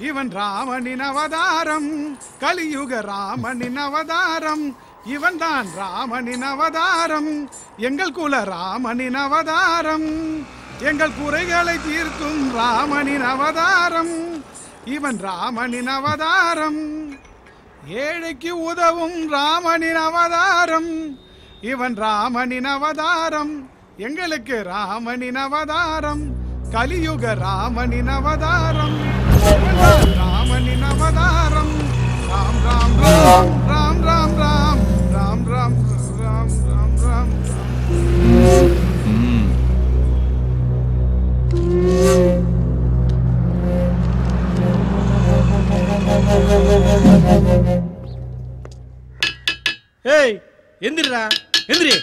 இவன் ராமனின் அவதாரம் கலியுக ராமனின் அவதாரம் இவன் தான் ராமனின் அவதாரம் எங்கள் குல ராமனின் அவதாரம் எங்கள் குறைகளை தீர்க்கும் ராமனின் அவதாரம் இவன் ராமனின் அவதாரம் ஏழைக்கு உதவும் ராமனின் அவதாரம் இவன் ராமனின் அவதாரம் எங்களுக்கு ராமனின் அவதாரம் கலியுக ராமனின் அவதாரம் ராமணி நமதாரம் ராம் ராம் ராம் ராம் ராம் ராம் ராம் ராம் ராம் ராம் ராம். ஏய் எந்திரா எந்திரி.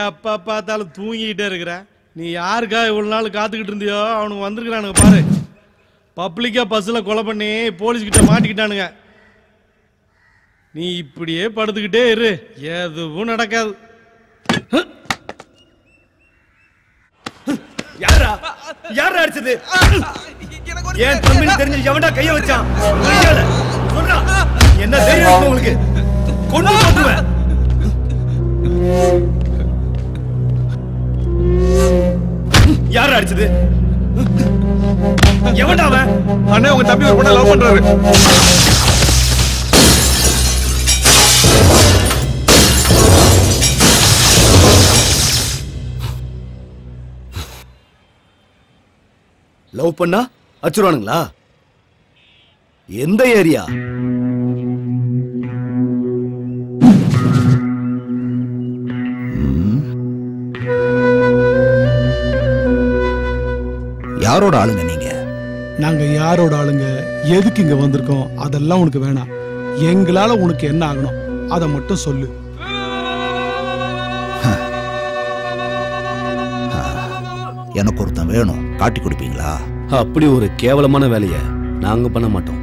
எப்ப பார்த்தாலும் தூங்கிக்கிட்டே இருக்கிற. நீ யாருக்கா இவ்வளவு நாள் காத்துக்கிட்டு இருந்தியோ அவனுக்கு வந்திருக்கிறானுங்க பாரு. பப்ளிக்கா பஸ்ல கொலை பண்ணி போலீஸ் கிட்ட மாட்டிக்கிட்டானுங்க. நீ இப்படியே படுத்துக்கிட்டே இரு, எதுவும் நடக்காது. யாரா யாரா அடிச்சது? ஏன் தம்பின்னு தெரிஞ்சு எவன்டா கைய வச்சான்? சொல்றா, என்ன தெரியும் உங்களுக்கு? கொண்டு போட்டுவேன். யாரா அடிச்சது? எவன்டா அவன்? அண்ணே உங்க தம்பி ஒரு பொண்ணை லவ் பண்றாரு. லவ் பண்ணா அச்சுருவானுங்களா? எந்த ஏரியா? யாரோட ஆளுங்க நீங்க? நாங்க யாரோட ஆளுங்க, எதுக்கு இங்க வந்திருக்கோம் அதெல்லாம் உனக்கு வேணாம். எங்களால உனக்கு என்ன ஆகணும் அதை மட்டும் சொல்லு. எனக்கு ஒருத்தன் வேணும், காட்டி கொடுப்பீங்களா? அப்படி ஒரு கேவலமான வேலைய நாங்க பண்ண மாட்டோம்.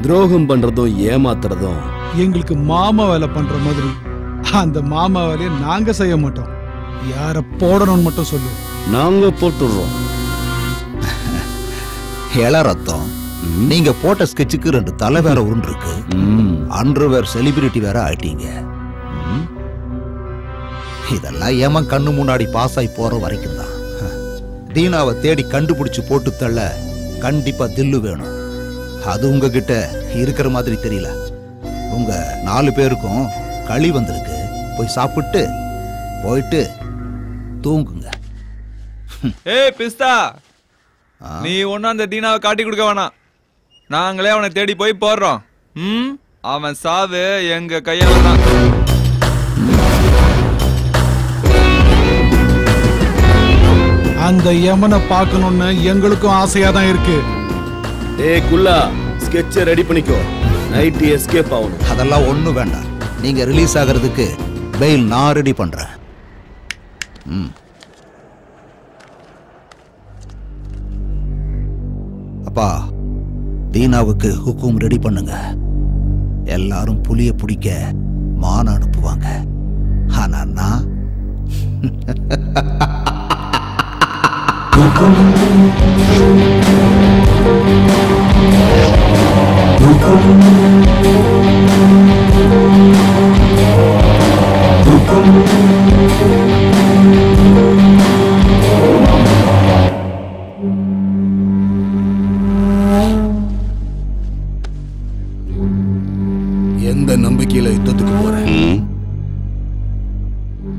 துரோகம் பண்றதும் ஏமாத்துறதும் எங்களுக்கு மாமா வேலை பண்ற மாதிரி அந்த மாமா வேலையை நாங்க செய்ய மாட்டோம். யார போடணும்னு மட்டும் சொல்லு, நாங்க போட்டுடுறோம். இள ரத்தம், நீங்க போட்ட ஸ்கெட்சுக்கு 2 தலை வேற உருண்டு இருக்கு. அன்று வேற செலிபிரிட்டி வேற ஆயிட்டீங்க. இதெல்லாம் ஏமா கண்ணு முன்னாடி பாஸ் ஆகி போற வரைக்கும் தான். தீனாவை தேடி கண்டுபிடிச்சு போட்டு தள்ள கண்டிப்பா தில்லு வேணும். அது உங்ககிட்ட இருக்கிற மாதிரி தெரியல. உங்க 4 பேருக்கும் களி வந்திருக்கு. போய் சாப்பிட்டு போயிட்டு தூங்குங்க. ஏய் பிஸ்தா, நீ ஒன்னும் அந்த தீனாவை காட்டி கொடுக்க வேணாம். நாங்களே அவனை தேடி போய் போடுறோம். அவன் சாவு எங்க கையால தான். அந்த யமனை பார்க்கணும்னு எங்களுக்கும் ஆசையா தான் இருக்கு. ஏய் குல்லா, ஸ்கெட்சை ரெடி பண்ணிக்கோ. நைட் எஸ்கேப் ஆகணும். அதெல்லாம் ஒண்ணும் வேண்டாம். நீங்க ரிலீஸ் ஆகிறதுக்கு பெயில் நான் ரெடி பண்றேன். அப்பா, தீனாவுக்கு ஹுக்கும் ரெடி பண்ணுங்க. எல்லாரும் புலிய பிடிக்க மான் அனுப்புவாங்க. ஆனா நான் எந்த நம்பிக்கையில யுத்தத்துக்கு போறேன்?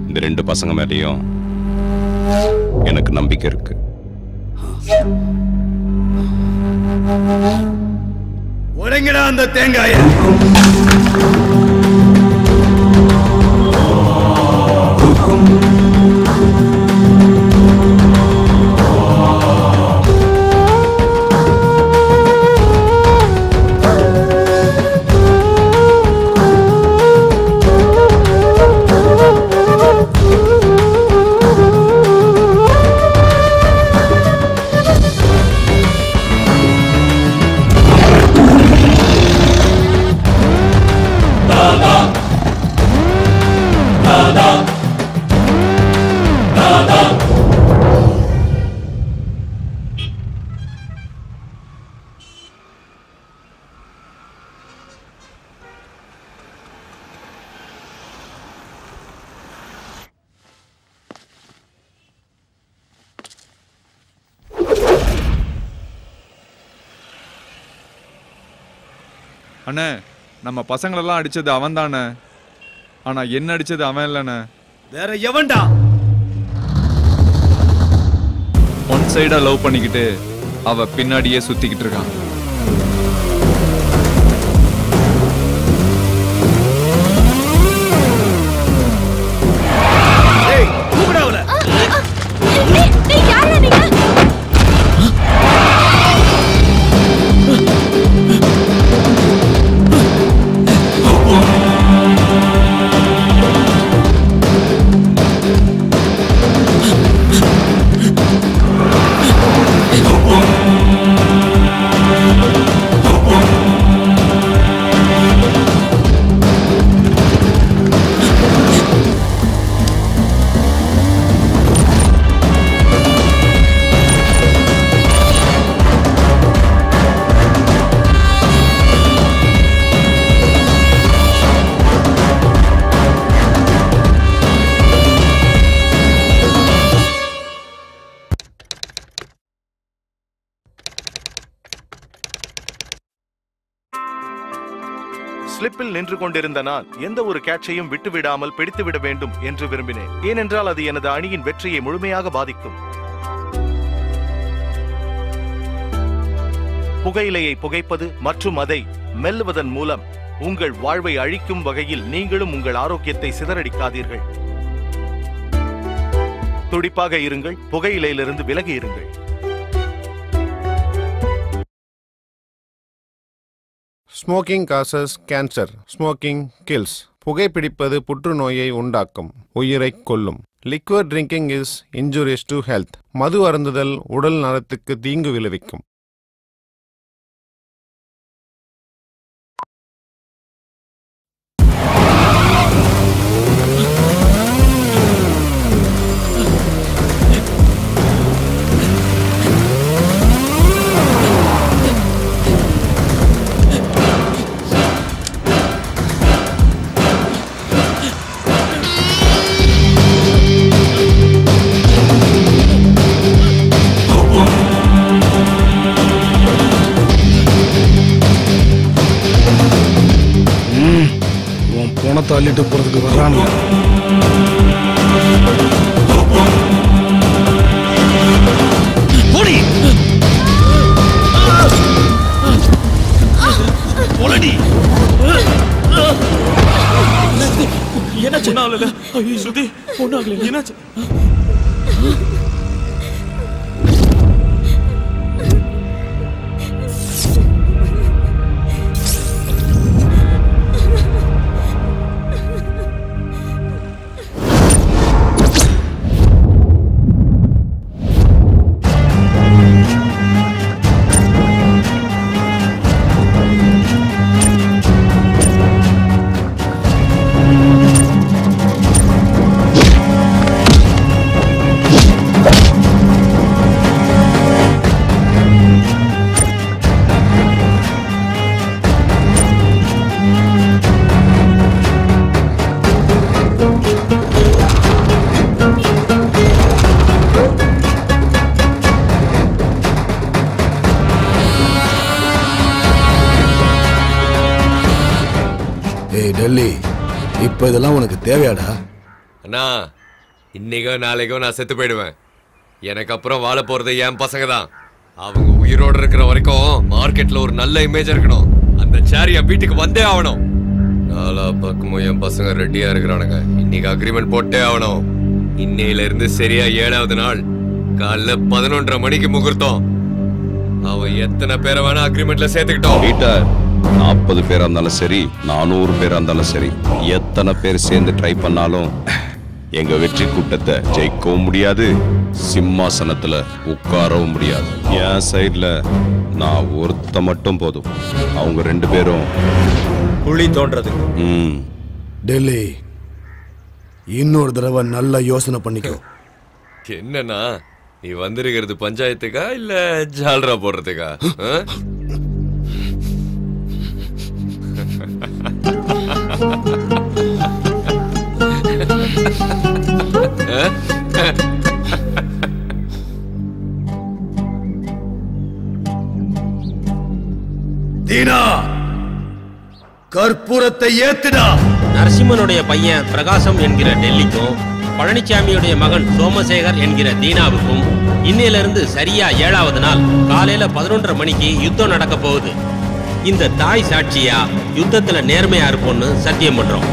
இந்த 2 பசங்க மேலேயும் எனக்கு நம்பிக்கை இருக்கு. உடைங்கடா அந்த தேங்காய. அண்ணே, நம்ம பசங்களெல்லாம் அடிச்சது அவன் தானே. ஆனா என்ன அடிச்சது அவன் இல்லண்ணே. வேற எவன்டா? ஒன் சைடா லவ் பண்ணிக்கிட்டு அவ பின்னாடியே சுத்திக்கிட்டு இருக்கான். ஸ்லிப்பில் நின்று கொண்டிருந்த நான் எந்த ஒரு கேட்சையும் விட்டுவிடாமல் பிடித்துவிட வேண்டும் என்று விரும்பினேன். ஏனென்றால் அது எனது அணியின் வெற்றியை முழுமையாக பாதிக்கும். புகையிலையை புகைப்பது மற்றும் அதை மெல்லுவதன் மூலம் உங்கள் வாழ்வை அழிக்கும் வகையில் நீங்களும் உங்கள் ஆரோக்கியத்தை சிதறடிக்காதீர்கள். துடிப்பாக இருங்கள், புகையிலையிலிருந்து விலகி இருங்கள். Smoking causes cancer, smoking kills. புகைப்பிடிப்பது புற்றுநோயை உண்டாக்கும், உயிரை கொல்லும். Liquid drinking is injurious to health. மது அருந்துதல் உடல் நலத்துக்கு தீங்கு விளைவிக்கும். பணத்தை அள்ளிட்டு போறதுக்கு வர்றானுங்க. என்னாச்சு? சுத்தி பொண்ணாகல, என்னாச்சு? டெல்லி, இப்ப இதெல்லாம் உனக்கு தேவையாடா? அண்ணா, இன்னைக்கோ நாளைக்கோ நான் செத்து போயிடுவேன். எனக்கு அப்புறம் வாழ போறது என் பசங்க தான். அவங்க உயிரோடு இருக்கிற வரைக்கும் மார்க்கெட்ல ஒரு நல்ல இமேஜ் இருக்கணும். அந்த சேர் என் வீட்டுக்கு வந்தே ஆகணும். நாலா பக்கமும் என் பசங்க ரெடியா இருக்கிறானுங்க. இன்னைக்கு அக்ரிமெண்ட் போட்டே ஆகணும். இன்னையில இருந்து சரியா 7வது நாள் காலைல 11:30 மணிக்கு முகூர்த்தம். அவன் எத்தனை பேரை வேணா அக்ரிமெண்ட்ல சேர்த்துக்கிட்டோம். 40 பேரா இருந்தாலும் சரி, 400 பேரா இருந்தாலும் சரி, எத்தனை பேர் சேர்ந்து ட்ரை பண்ணாலும் எங்க வெற்றி கூட்டத்தை ஜெயிக்கவும் முடியாது, சிம்மாசனத்துல உட்காரவும் முடியாது. என் சைட்ல நான் ஒருத்த மட்டும் போதும். அவங்க 2 பேரும் குழி தோன்றது. டெல்லி, இன்னொரு தடவை நல்லா யோசனை பண்ணிக்கோ. என்னன்னா, நீ வந்திருக்கிறது பஞ்சாயத்துக்கா இல்ல ஜால்ரா போடுறதுக்கா? தீனா, கற்பூரத்தை ஏத்துடா. நரசிம்மனுடைய பையன் பிரகாசம் என்கிற டெல்லிக்கும், பழனிசாமியுடைய மகன் சோமசேகர் என்கிற தீனாவுக்கும் இன்னையில இருந்து சரியா 7வது நாள் காலையில 11:30 மணிக்கு யுத்தம் நடக்க போகுது. இந்த தாய் சாட்சியா யுத்தத்துல நேர்மையா இருப்போம்னு சத்தியம் பண்றோம்.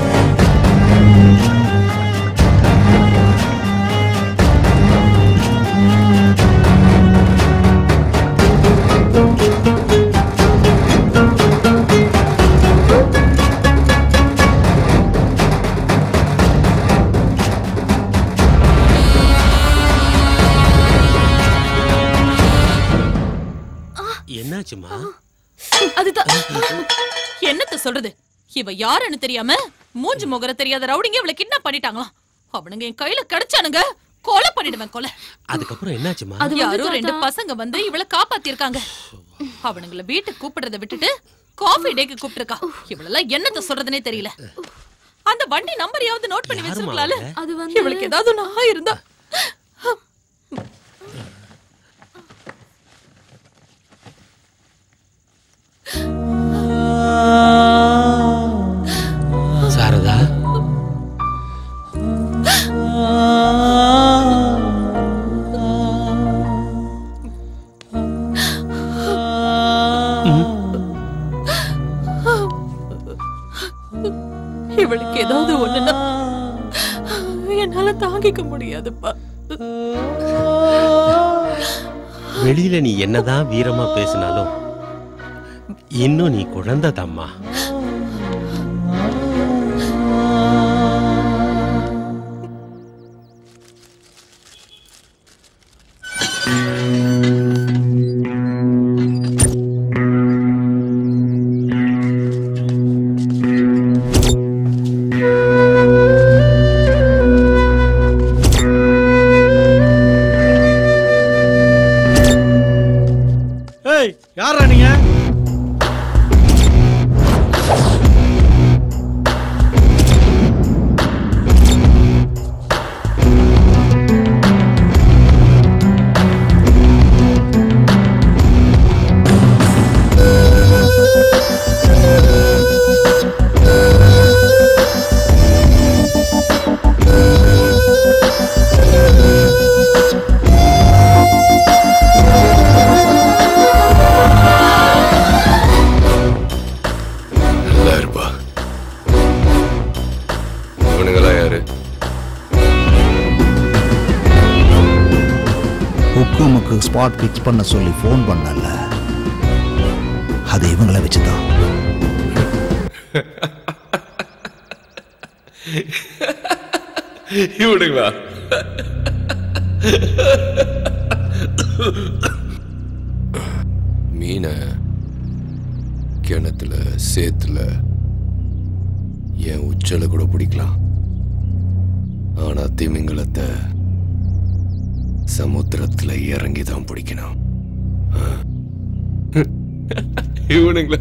என்னாச்சுமா? அதுதான் என்னத்த சொல்றது, இவ யாருன்னு தெரியாம மூஞ்சி முகர தெரியாத ரவுடிங்க இவளை கிட்னாப் பண்ணிட்டாங்களாம். அவனுங்க என் கையில கிடைச்சானுங்க, கொலை பண்ணிடுவேன் கொலை. அதுக்கப்புறம் என்னாச்சுமா? யாரோ 2 பசங்க வந்து இவளை காப்பாத்தி இருக்காங்க. அவனுங்கள வீட்டுக்கு கூப்பிடுறத விட்டுட்டு காஃபி டேக்கு கூப்பிட்டுருக்கா. இவளெல்லாம் என்னத்த சொல்றதுனே தெரியல. அந்த வண்டி நம்பரையாவது நோட் பண்ணி வச்சிருக்கலாம்ல. இவளுக்கு ஏதாவது நான் இருந்தா. சாரதா, இவளுக்கு ஏதாவது ஒண்ணுன்னா என்னால தாங்கிக்க முடியாதுப்பா. வெளியில நீ என்னதான் வீரமா பேசினாலும் இன்னும் நீ குழந்தை தாம்மா. ஏய், யாரா நீங்க? ஹுக்குமுக்கு ஸ்பாட் பிக்ஸ் பண்ண சொல்லி ஃபோன் பண்ணல, அது இவங்களை வச்சுதான். இவனுங்களா? மீனை கிணத்துல சேத்துல என் உச்சல கூட பிடிக்கலாம், ஆனா திமிங்கலத்தை சமுத்திரத்துல இறங்கிதான் பிடிக்கணும். இவனுங்களா?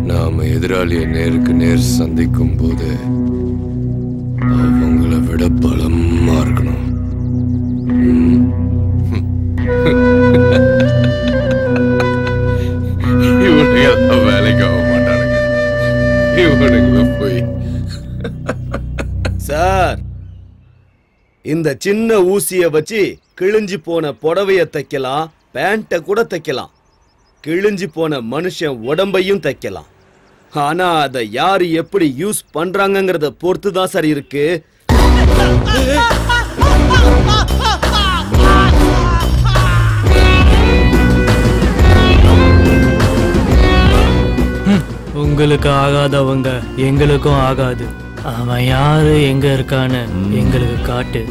நாம எதிராளியை நேருக்கு நேர் சந்திக்கும் போது அவங்கள விட பலமா இருக்கணும். இவனுங்க வேலைக்கு ஆக மாட்டானுங்க. இவனுங்களை போய் சார், இந்த சின்ன ஊசிய வச்சு கிழிஞ்சு போன புடவைய தைக்கலாம், பேண்ட கூட தைக்கலாம், கிழிஞ்சு போன மனுஷன் உடம்பையும் தைக்கலாம். ஆனா அதை யாரு எப்படி யூஸ் பண்றாங்கங்கறத பொறுத்து தான் சார் இருக்கு. உங்களுக்கு ஆகாதவங்க எங்களுக்கும் ஆகாது. அவன் யாரு, எங்க இருக்கான்னு எங்களுக்கு காட்டு.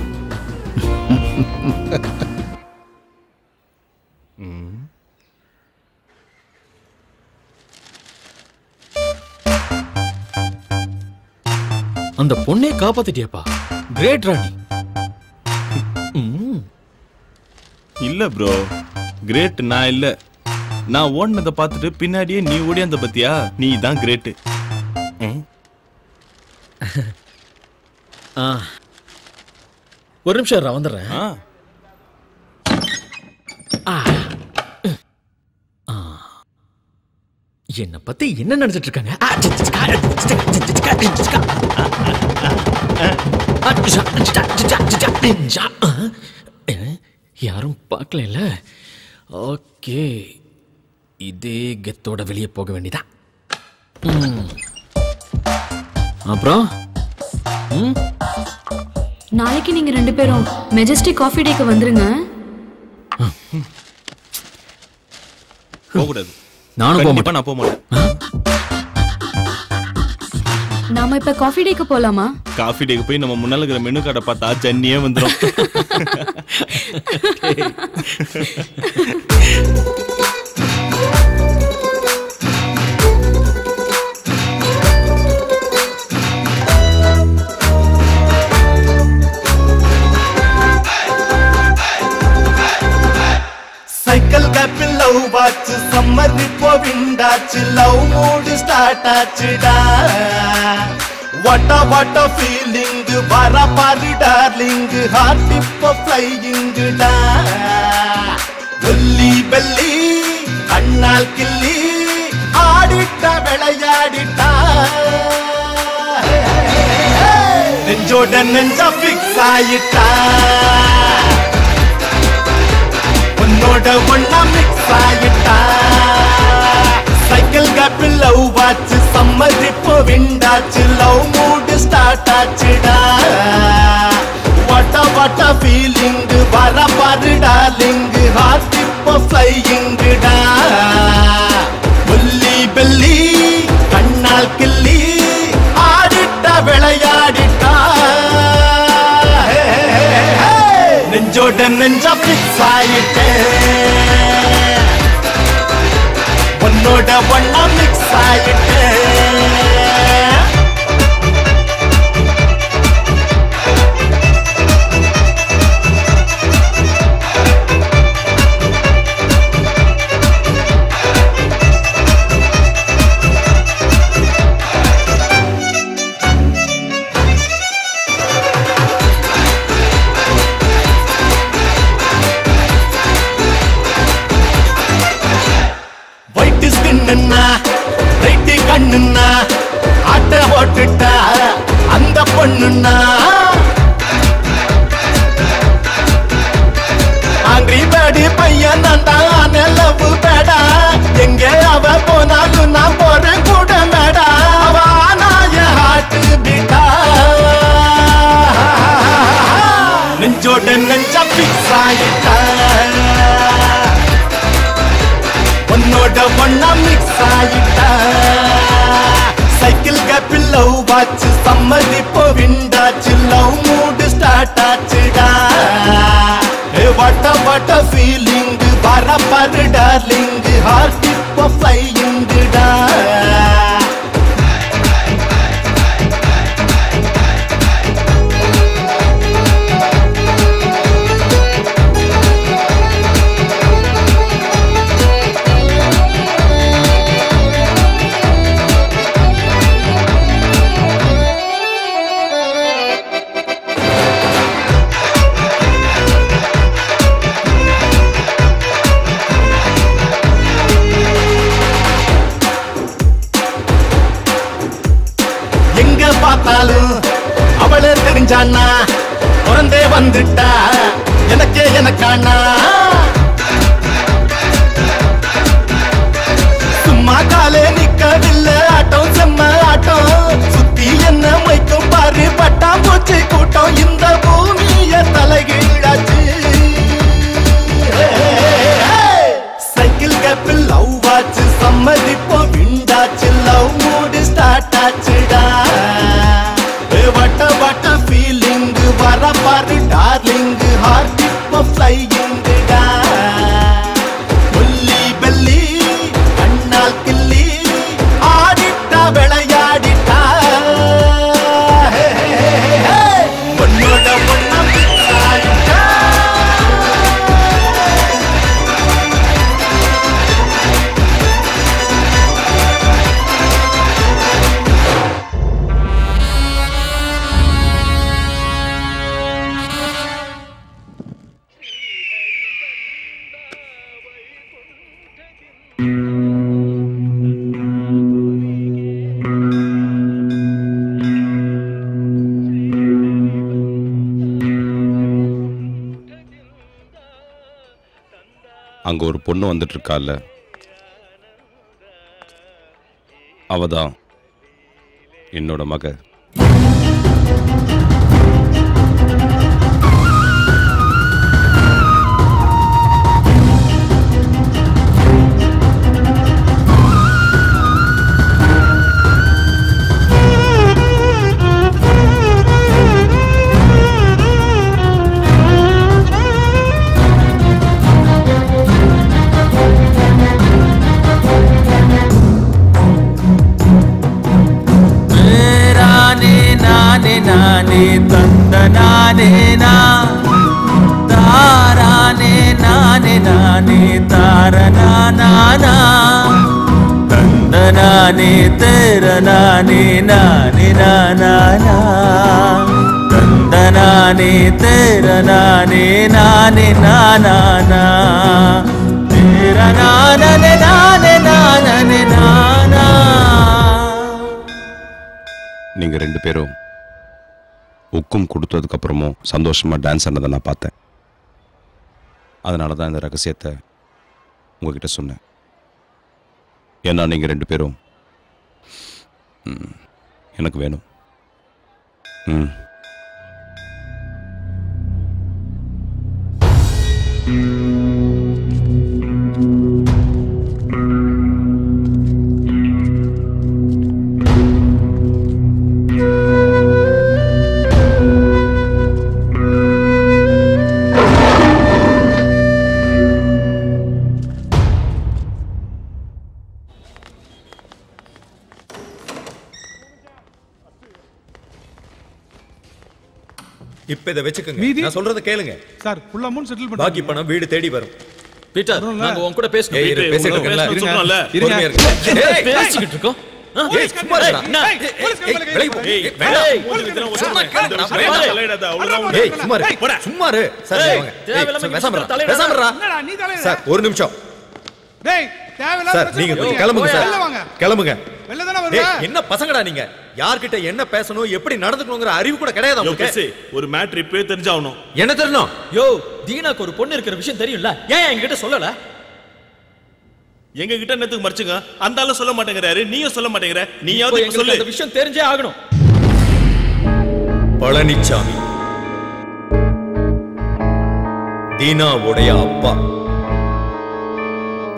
அந்த பொண்ணை காப்பாத்திட்டியப்பா, கிரேட் ராணி. இல்ல ப்ரோ, கிரேட் நான் இல்ல. நான் ஓடினதை பார்த்துட்டு பின்னாடியே நீ ஓடியாந்த பத்தியா, நீ தான் கிரேட். ஒரு நிமிஷம் வந்துடுறேன். என்ன பத்தி என்ன நினைச்சிட்டு இருக்காங்க? யாரும் பார்க்கல. ஓகே, இதே கெத்தோட வெளியே போக வேண்டியதா. அப்புறம் நாளைக்கு நீங்க 2 பேரும் மெஜஸ்டிக் காஃபி டேக்கு வந்துருங்க. போகக்கூடாது. நானும் போக மாட்டேன். நான் போக மாட்டேன். நாம இப்ப காஃபி டேக்கு போலாமா? காஃபி டேக்கு போய் நம்ம முன்னால இருக்கிற மெனு கார்டை பார்த்தா ஜன்னியே வந்துடும். சைக்கிள் கேப்பில் லவ் வாச்சு சம்மர் இப்போ விண்டாச்சு லவ் மூடு ஸ்டார்ட் ஆச்சுடா. வாட்ட ஃபீலிங் வர பாரு டார்லிங் ஹார்ட் இப்போ ஃப்ளையிங்குடா. வெள்ளி வெள்ளி கண்ணால் கிள்ளி ஆடிட்ட விளையாடிட்டா. நெஞ்சோட நெஞ்சா ஃபிக்ஸ் ஆயிட்டா. உன்னோட ஒன்னா மிக்ஸ் ஆயிட்டா. சைக்கிள் கேப்பில் லவ் வாச்சு சம்மர் இப்போ விண்டாச்சு லவ் மூடு ஸ்டார்ட் ஆச்சுடா. வாட்ட ஃபீலிங் வர பாரு டார்லிங் ஹார்ட் இப்போ ஃப்ளையிங்குடா. வெள்ளி வெள்ளி கண்ணால் கிள்ளி ஆடிட்ட விளையாடிட்டா. நெஞ்சோட நெஞ்சா பிக்ஸ் ஆயிட்டேன். உன்னோட ஒன்னா மிக்ஸ் ஆயிட்டேன். ரைட்டு கண்ணுன்னா ஆட்ட போட்டுட்டா அந்த பொண்ணுன்னா. ஆங்கிரி பேடி பையன் தான் லவ் பேடா. எங்க அவ போனாலும் நான் போறேன் கூட மேடா. அவ நாய ஹார்ட் பீட்டா. நெஞ்சோட நெஞ்சா பிக்ஸ் ஆயிட்டா. உன்னோட ஒன்னா மிக்ஸ் ஆயிட்டா. சைக்கிள் கேப்பில் லவ் வாச்சு சம்மர் இப்போ விண்டாச்சு லவ் மூடு ஸ்டார்ட் ஆச்சுடா. வாட்ட ஃபீலிங் வர பாரு டார்லிங் ஹார்ட் இப்போ ஃப்ளையிங்குடா. பார்த்தாலும் அவளே தெரிஞ்சானா பிறந்தே வந்துட்டா எனக்கே எனக்கானா. சும்மா காலே நிக்கவில்லை ஆட்டம் செம்ம ஆட்டம். சுத்தி என்ன மைக்கும் பாரு பட்டாம் பூச்சி கூட்டம். இந்த பூமிய தலைகீழாச்சு. சைக்கிள் கேப்பில் லவ் வாச்சு சம்மர் இப்போ விண்டாச்சு லவ் மூடு ஸ்டார்ட் ஆச்சுடா. வாட்ட ஃபீலிங் வர பாரு டார்லிங் ஹார்ட் இப்போ ஃப்ளையிங்குடா. வெள்ளி வெள்ளி கண்ணால் கிள்ளி ஆடிட்டா விளையாடிட்டா. பொண்ணோட பொண்ணா மிக்ஸ் ஆயிட்டா. அங்க ஒரு பொண்ணு வந்துட்டு இருக்கால, அவதான் என்னோட மக. நானே தந்த நானேனா தாரானே நானே நானே தாரனா நானா தந்த நானே தேர நானே நானே நானா தந்த நானே தேர நானே நானே நானா தேர நானே நானே நானே நானா. நீங்க ரெண்டு பேரும் உக்கும் கொடுத்ததுக்கு அப்புறமும் சந்தோஷமா டான்ஸ் ஆனதை நான் பார்த்தேன். அதனால தான் இந்த ரகசியத்தை உங்ககிட்ட சொன்னேன். ஏன்னா நீங்க ரெண்டு பேரும் எனக்கு வேணும். இப்ப இத வெச்சுக்கங்க. நான் சொல்றத கேளுங்க சார். ஃபுல் அமௌண்ட் செட்டில் பண்ணு. பாக்கி பணம் வீடு தேடி வரும். பீட்டர், நாங்க உன் கூட பேசணும். ஏய், பேசிட்டு இருக்கல. பொறுமையா இருங்க. ஏய், பேசிக்கிட்டு இருக்கோம். ஏய், சும்மா இருடா. வெளிய போ. ஏய், வேண்டாம். சும்மா கேளுடா. அவ்வளவுதான். ஏய், சும்மா இரு. சும்மா இரு. சார் வாங்க. பேசாம இருடா. சார், ஒரு நிமிஷம். டேய், தேவையில்லாத சார், நீங்க கிளம்புங்க சார். கிளம்புங்க. வெளிய தான வருவ? என்ன பசங்கடா நீங்க? யார்கிட்ட என்ன பேசணும், எப்படி நடந்துக்கணும்ங்கற அறிவு கூட கிடையாது உங்களுக்கு. ஒரு மேட்டர் இப்பவே தெரிஞ்சாவணும். என்ன தெரியணும்? யோ, தீனாக்கு ஒரு பொண்ணு இருக்கிற விஷயம் தெரியும்ல, ஏன் என்கிட்ட சொல்லல? எங்க கிட்ட என்னத்துக்கு மறைச்சுங்க? அந்த ஆளு சொல்ல மாட்டேங்கறாரு, நீயும் சொல்ல மாட்டேங்கற. நீயாவது இப்ப சொல்லு. இந்த விஷயம் தெரிஞ்சே ஆகணும். பழனிச்சாமி தீனாவுடைய அப்பா.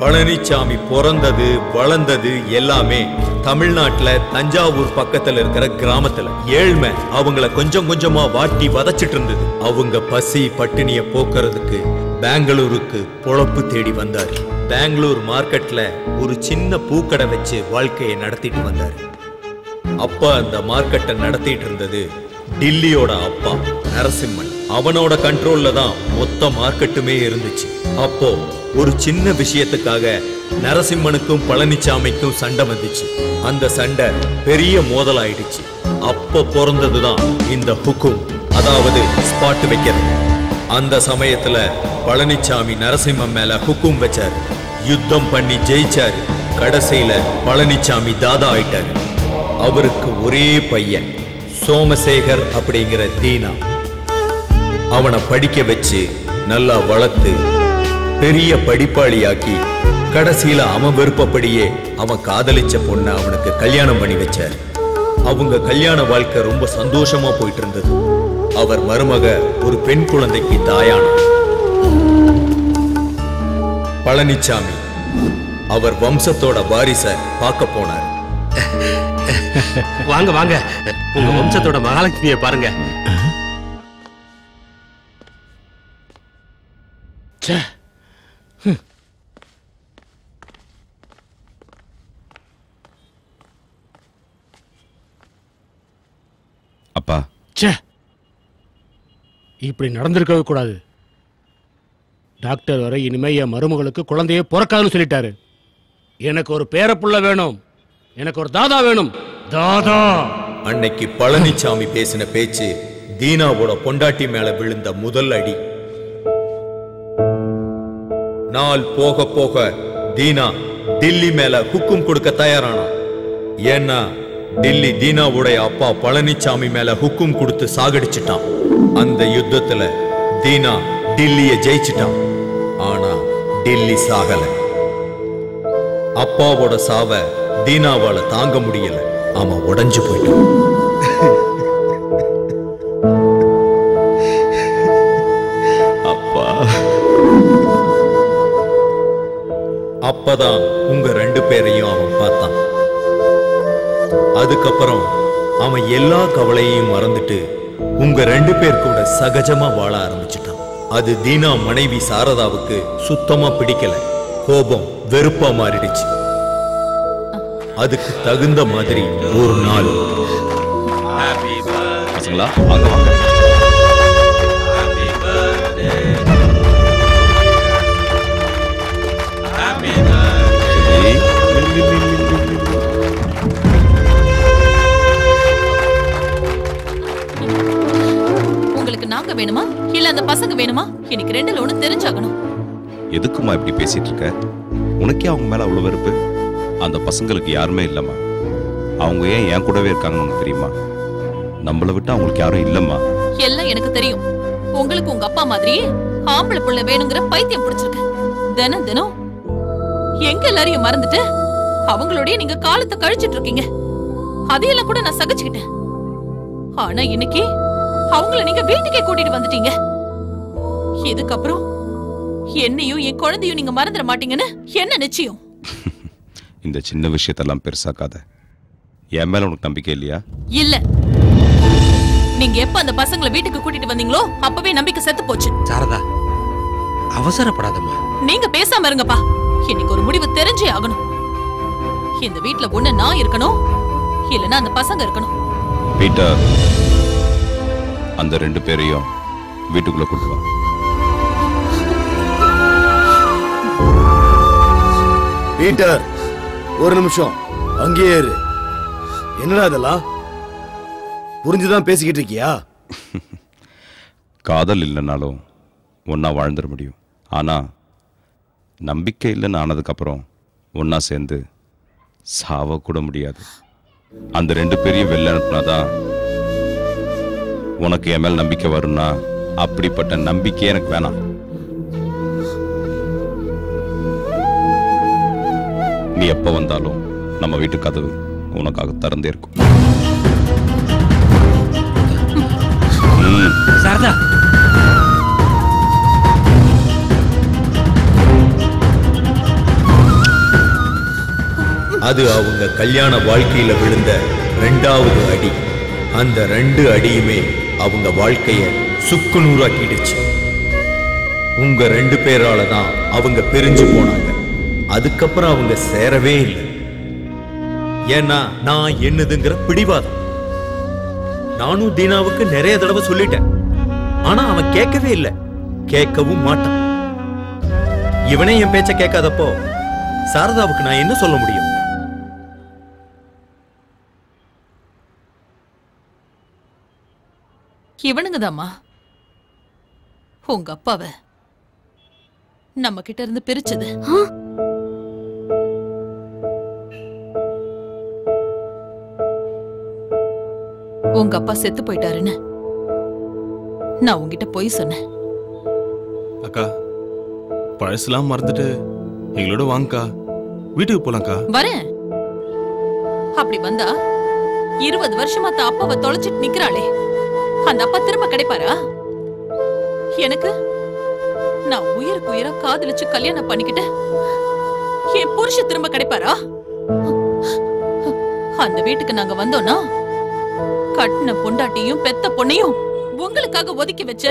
பழனிச்சாமி பிறந்தது வளர்ந்தது எல்லாமே தமிழ்நாட்டுல தஞ்சாவூர் பக்கத்துல இருக்கிற கிராமத்துல. ஏழ்மை அவங்கள கொஞ்சம் கொஞ்சமா வாட்டி வதச்சிட்டு இருந்தது. அவங்க பசி பட்டினிய போக்குறதுக்கு பெங்களூருக்கு பொழப்பு தேடி வந்தாரு. பெங்களூர் மார்க்கெட்ல ஒரு சின்ன பூக்கடை வச்சு வாழ்க்கையை நடத்திட்டு வந்தாரு. அப்ப அந்த மார்க்கெட்டை நடத்திட்டு இருந்தது டில்லியோட அப்பா நரசிம்மன். அவனோட கண்ட்ரோல்ல தான் மொத்த மார்க்கெட்டுமே இருந்துச்சு. அப்போ ஒரு சின்ன விஷயத்துக்காக நரசிம்மனுக்கும் பழனிச்சாமிக்கும் சண்டை வந்துச்சு. அந்த சண்டை பெரிய மோதல் ஆயிடுச்சு. அப்ப பிறந்ததுதான் இந்த ஹுக்கும், அதாவது ஸ்பாட் வைக்கிறது. அந்த சமயத்துல பழனிச்சாமி நரசிம்மன் மேல ஹுக்கும் வச்சாரு. யுத்தம் பண்ணி ஜெயிச்சாரு. கடைசியில பழனிச்சாமி தாதா ஆயிட்டாரு. அவருக்கு ஒரே பையன் சோமசேகர் அப்படிங்கிற தீனா. அவனை படிக்க வச்சு நல்லா வளர்த்து பெரிய படிப்பாளியாக்கி கடைசியில அவன் விருப்பப்படியே அவன் காதலிச்ச பொண்ணை அவனுக்கு கல்யாணம் பண்ணி வச்சார். அவங்க கல்யாண வாழ்க்கை ரொம்ப சந்தோஷமா போயிட்டு இருந்தது. அவர் மருமக ஒரு பெண் குழந்தைக்கு தாயானார். பழனிச்சாமி அவர் வம்சத்தோட வாரிச பார்க்க போனார். வாங்க வாங்க, உங்க வம்சத்தோட மகாலட்சுமியை பாருங்க. அப்பா, இப்படி நடந்திருக்கவே கூடாது. டாக்டர் வரை இனிமே என் மருமகளுக்கு குழந்தையே பிறக்காதுன்னு சொல்லிட்டாரு. எனக்கு ஒரு பேரப்புள்ள வேணும், எனக்கு ஒரு தாதா வேணும். தாதா. அன்னைக்கு பழனிச்சாமி பேசின பேச்சு தீனாவோட பொண்டாட்டி மேல விழுந்த முதல் அடி. நாள் போக போக தீனா டில்லி மேல ஹுக்கும் கொடுக்க தயாரானா. ஏன்னா டில்லி தீனாவுடைய அப்பா பழனிச்சாமி மேல ஹுக்கும் கொடுத்து சாகடிச்சிட்டான். அந்த யுத்தத்துல தீனா டில்லிய ஜெயிச்சிட்டான். ஆனா டெல்லி சாகல. அப்பாவோட சாவ தீனாவால தாங்க முடியல. அவன் உடைஞ்சு போயிட்டான். அப்பா. அப்பதான் உங்க 2 பேரையும் அவன் பார்த்தான். அதுக்கப்புறம் அவன் எல்லா கவலையையும் மறந்துட்டு உங்க 2 பேர் கூட சகஜமா வாழ ஆரம்பிச்சிட்டான். அது தீனா மனைவி சாரதாவுக்கு சுத்தமா பிடிக்கல. கோபம் வெறுப்பா மாறிடுச்சு. அதுக்கு தகுந்த மாதிரி ஒரு நாள் பசங்களா வாங்க வாங்க. உங்களுக்கு நாங்க வேணுமா இல்ல அந்த பசங்க வேணுமா? எனக்கு 2ல ஒண்ணு தெரிஞ்சாகணும். எதுக்குமா இப்படி பேசிட்டு இருக்க? உனக்கே அவங்க மேல அவ்வளவு வெறுப்பு? அந்த பசங்களுக்கு யாருமே இல்லம்மா. அவங்க ஏன் என் கூடவே இருக்காங்கன்னு உனக்கு தெரியுமா? நம்மளை விட்டு அவங்களுக்கு யாரும் இல்லம்மா. எல்லாம் எனக்கு தெரியும். உங்களுக்கு உங்க அப்பா மாதிரி ஆம்பளை புள்ள வேணுங்கிற பைத்தியம் பிடிச்சிருக்கு. தினம் தினம் எங்க எல்லாரையும் மறந்துட்டு அவங்களோடய நீங்க காலத்தை கழிச்சிட்டு இருக்கீங்க. அதையெல்லாம் கூட நான் சகிச்சுக்கிட்டேன். ஆனா இன்னைக்கு அவங்கள நீங்க வீட்டுக்கே கூட்டிட்டு வந்துட்டீங்க. இதுக்கப்புறம் என்னையும் என் குழந்தையும் நீங்க மறந்துட மாட்டீங்கன்னு என்ன நிச்சயம்? இந்த சின்ன விஷயத்தெல்லாம் பெருசாக்காத. என் மேல உனக்கு நம்பிக்கை இல்லையா? இல்ல. நீங்க எப்ப அந்த பசங்களை வீட்டுக்கு கூட்டிட்டு வந்தீங்களோ அப்பவே நம்பிக்கை செத்து போச்சு. சாரதா, அவசரப்படாதம்மா. நீங்க பேசாம இருங்கப்பா. இன்னைக்கு ஒரு முடிவு தெரிஞ்சே ஆகணும். இந்த வீட்ல ஒண்ணு நான் இருக்கணும், இல்லனா அந்த பசங்க இருக்கணும். பீட்டர், அந்த 2 பேரையும் வீட்டுக்குள்ள கூட்டு வா. பீட்டர், ஒரு நிமிஷம் அங்கேயே இரு. என்னடா இதெல்லாம்? புரிஞ்சுதான் பேசிக்கிட்டு இருக்கியா? காதல் இல்லைனாலும் ஒன்னா வாழ்ந்துட முடியும். ஆனா நம்பிக்கை இல்லைன்னு ஆனதுக்கப்புறம் ஒன்னா சேர்ந்து சாவ கூட முடியாது. அந்த 2 பேரையும் வெளில அனுப்புனாதான் உனக்கு என் மேல் நம்பிக்கை வரும்னா அப்படிப்பட்ட நம்பிக்கையே எனக்கு வேணாம். நீ எப்ப வந்தாலும் நம்ம வீட்டு கதவு உனக்காக திறந்தே இருக்கும். சாரதா, அது அவங்க கல்யாண வாழ்க்கையில விழுந்த 2வது அடி. அந்த 2 அடியுமே அவங்க வாழ்க்கைய சுக்குநூறாக்கிடுச்சு. உங்க 2 பேரால தான் அவங்க பிரிஞ்சு போனாங்க. அதுக்கப்புறம் அவங்க சேரவே இல்லை. ஏன்னா நான் என்னதுங்கிற பிடிவாதம். நானும் தீனாவுக்கு நிறைய தடவை சொல்லிட்டேன். ஆனா அவன் கேட்கவே இல்லை, கேட்கவும் மாட்டான். இவனே என் பேச்ச கேட்காதப்போ சாரதாவுக்கு நான் என்ன சொல்ல முடியும்? இவனுங்கதாம்மா உங்க அப்பாவை நம்ம கிட்ட இருந்து பிரிச்சது. உங்க அப்பா செத்து போயிட்டாருன்னு நான் உங்ககிட்ட போய் சொன்னேன். அக்கா, பழசெல்லாம் மறந்துட்டு எங்களோட வாங்கக்கா, வீட்டுக்கு போலாம்க்கா. வரேன். அப்படி வந்தா 20 வருஷமா தான் அப்பாவை தொலைச்சிட்டு நிக்கிறாளே, அந்த அப்பா திரும்ப கிடைப்பாரா? எனக்கு நான் உயிருக்கு உயிரா காதலிச்சு கல்யாணம் பண்ணிக்கிட்டு என் புருஷ திரும்ப கிடைப்பாரா? அந்த வீட்டுக்கு நாங்க வந்தோம்னா கட்டின பொண்டாட்டியும் பெத்த பொண்ணையும் உங்களுக்காக ஒதுக்கி வச்ச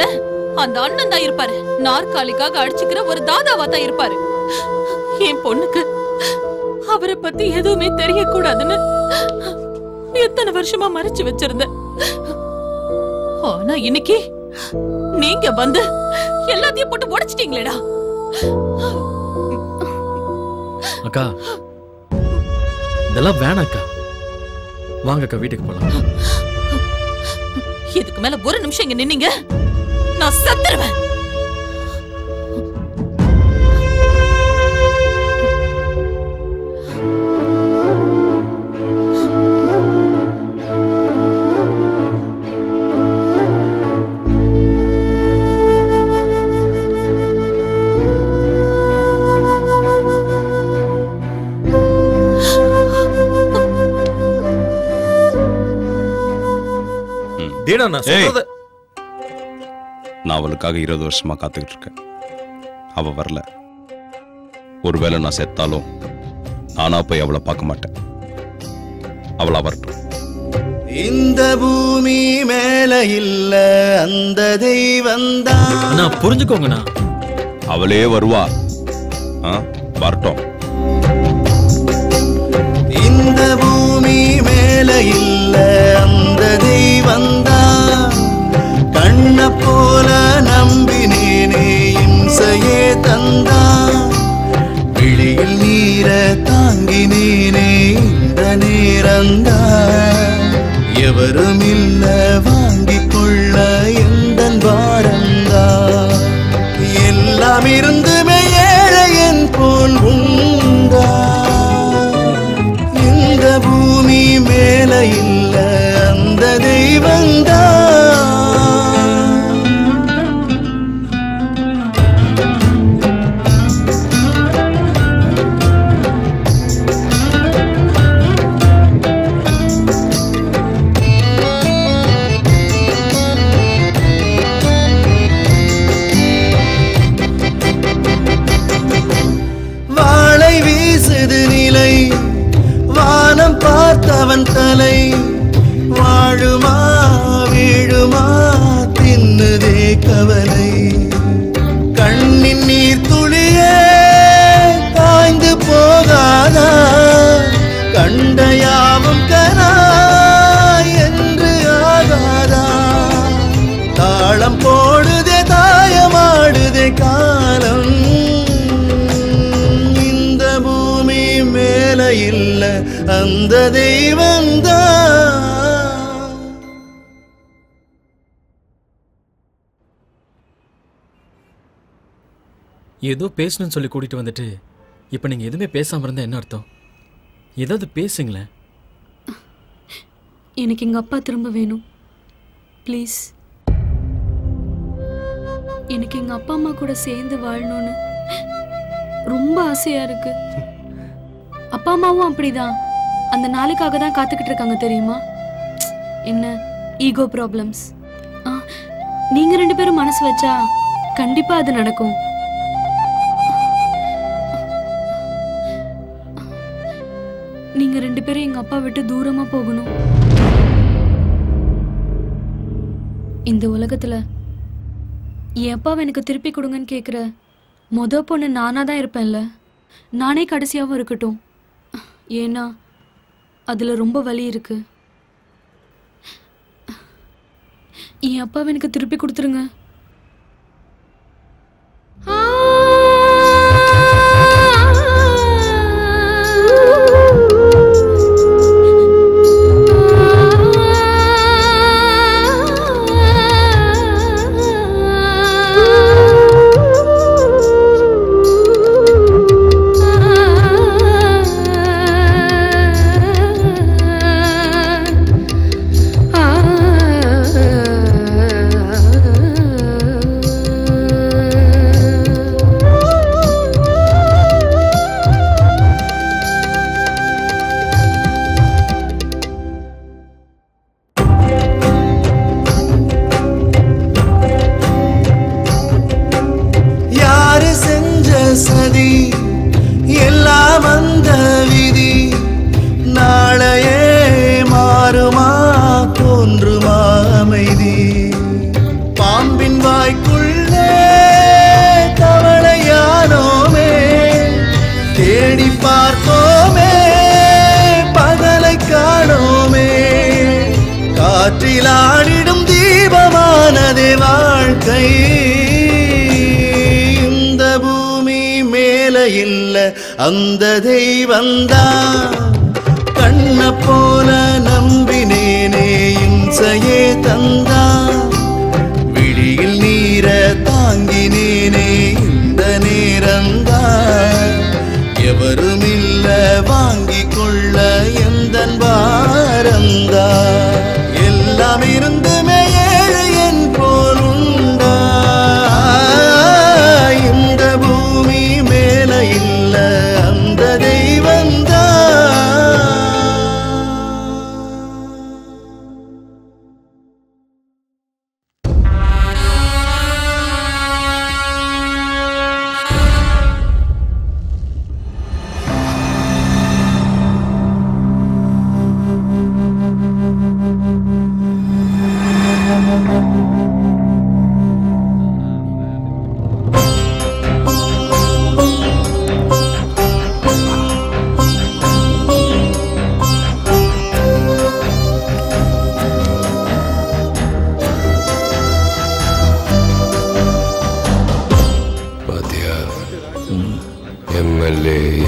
அந்த அண்ணன் தான் இருப்பாரு. நாற்காலிக்காக அடிச்சுக்கிற ஒரு தாதாவா தான் இருப்பாரு. என் பொண்ணுக்கு அவரை பத்தி எதுவுமே தெரியக்கூடாதுன்னு எத்தனை வருஷமா மறைச்சு வச்சிருந்தேன். ஆனா இன்னைக்கு நீங்க வந்து எல்லாத்தையும் போட்டு உடைச்சிட்டீங்களேடா. அக்கா, இதெல்லாம் வேணாக்கா. வாங்கக்கா, வீட்டுக்கு போலாம். இதுக்கு மேல ஒரு நிமிஷம் இங்க நின்னீங்க நான் செத்துருவேன். தீனா நான் சொல்றத நான் அவளுக்காக 20 வருஷமா காத்துக்கிட்டு இருக்கேன். அவ வரல. ஒருவேளை நான் செத்தாலும் நானா போய் அவளை பார்க்க மாட்டேன். அவளா வரட்டும். இந்த பூமி மேல இல்ல அந்த தெய்வந்தான். நான் புரிஞ்சுக்கோங்கண்ணா. அவளே வருவா. வரட்டும். இந்த பூமி மேல இல்ல அந்த தெய்வந்தான். கண்ண போல நம்பினேனே இம்சையே தந்தான். விழியில் நீர தாங்கினேனே இந்த நேரந்தான். எவரும் இல்ல வாங்கிக் கொள்ள எந்தன் பாரந்தான். எல்லாம் இருந்துமே ஏழையன் போல் உண்டா. இந்த பூமி மேல இல்ல அந்த தெய்வந்தான். வாளை வீசுது நிலை வானம் பார்த்தவன் தலை. வாழுமா வீழுமா தின்னுதே கவலை. கண்ணின் நீர் துளியே காய்ந்து போகாதா. கண்டையாவும் கனா என்று ஆகாதா. தாளம் போடுதே தாயமாடுதே காலம். இந்த பூமி மேல இல்ல அந்த தெய்வந்தான். ஏதோ பேசணும்னு சொல்லி கூட்டிட்டு வந்துட்டு இப்ப நீங்க எதுவுமே பேசாம இருந்தா என்ன அர்த்தம்? ஏதாவது பேசுங்களேன். எனக்கு எங்க அப்பா திரும்ப வேணும் ப்ளீஸ். எனக்கு எங்க அப்பா அம்மா கூட சேர்ந்து வாழணும்னு ரொம்ப ஆசையா இருக்கு. அப்பா அம்மாவும் அப்படிதான். அந்த நாளுக்காக தான் காத்துக்கிட்டு இருக்காங்க தெரியுமா? என்ன ஈகோ ப்ராப்ளம்ஸ். நீங்க 2 பேரும் மனசு வச்சா கண்டிப்பா அது நடக்கும். நீங்க 2 பேரும் எங்க அப்பா விட்டு தூரமா போகணும். இந்த உலகத்துல என் அப்பாவை எனக்கு திருப்பி கொடுங்கன்னு கேக்குற மொத பொண்ணு நானா தான் இருப்பேன்ல. நானே கடைசியாவும் இருக்கட்டும். ஏன்னா அதுல ரொம்ப வலி இருக்கு. என் அப்பாவை எனக்கு திருப்பி கொடுத்துருங்க. சதி எல்லாம் அந்த விதி. நாளையே மாறுமா தோன்றுமா அமைதி. பாம்பின் வாய்க்குள்ளே தவளையானோமே. தேடி பார்த்தோமே பகலை காணோமே. காற்றில் ஆடிடும் தீபமானதே வாழ்க்கை. இல்ல அந்த தெய்வந்தான். கண்ண போல நம்பினேனே இம்சையே தந்தான். விழியில் நீர தாங்கினேனே இந்த நேரந்தான். எவரும் இல்ல வாங்கிக் கொள்ள எந்தன் பாரந்தான். எல்லாம் இருந்துமே ஏழையன் போலுண்டா. இந்த பூமி மேல இல்ல அந்த தெய்வந்தான்.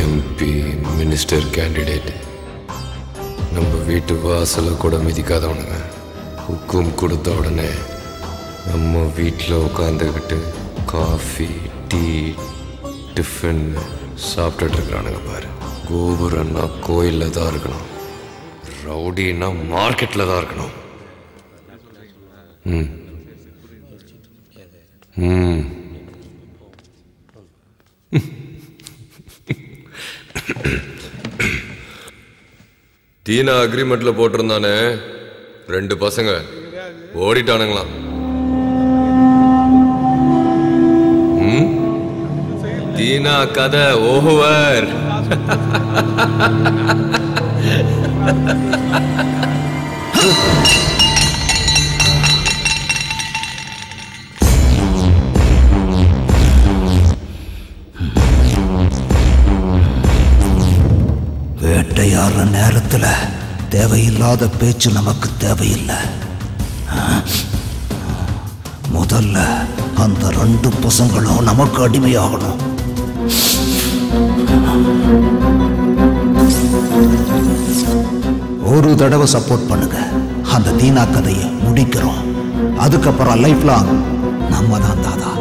எம்பி மினிஸ்டர் கேண்டிடேட் நம்ம வீட்டு வாசலை கூட மிதிக்காதவனுங்க ஹுக்கும் கொடுத்த உடனே நம்ம வீட்டில் உட்காந்துக்கிட்டு காஃபி டீ டிஃபன் சாப்பிட்டுட்டு இருக்கிறானுங்க பாரு. கோபுரம்னா கோயிலில் தான் இருக்கணும், ரவுடின்னா மார்க்கெட்டில் தான் இருக்கணும். ம் ம் தீனா அக்ரிமெண்ட்ல போட்டிருந்தானே 2 பசங்க ஓடிட்டானுங்களாம். தீனா கதை ஓவர். வேட்டையாடுற நேரத்துல தேவையில்லாத பேச்சு நமக்கு தேவையில்லை. முதல்ல அந்த 2 பசங்களும் நமக்கு அடிமையாகணும். ஒரு தடவை சப்போர்ட் பண்ணுங்க, அந்த தீனா கதையை முடிக்கிறோம். அதுக்கப்புறம் லைஃப் லாங் நம்ம தான் தாதா.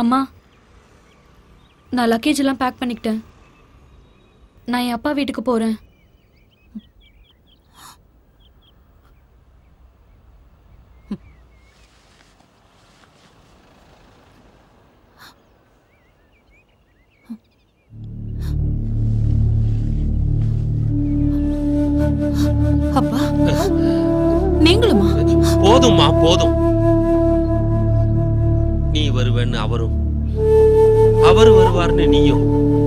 அம்மா, நான் லக்கேஜ் எல்லாம் பேக் பண்ணிக்கிட்டேன். நான் என் அப்பா வீட்டுக்கு போறேன். அப்பா நீங்களுமா? போதும்மா போதும். நீ வருவேன்னு அவரும், அவர் வருவார்னு நீயும்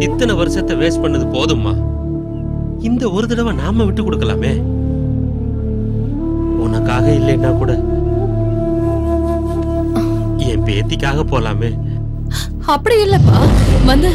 இத்தனை வருஷத்தை வேஸ்ட் பண்ணது போதும்மா. இந்த ஒரு தடவை நாம விட்டு கொடுக்கலாமே. உனக்காக இல்லைன்னா கூட என் பேத்திக்காக போலாமே. அப்படி இல்லப்பா, வந்து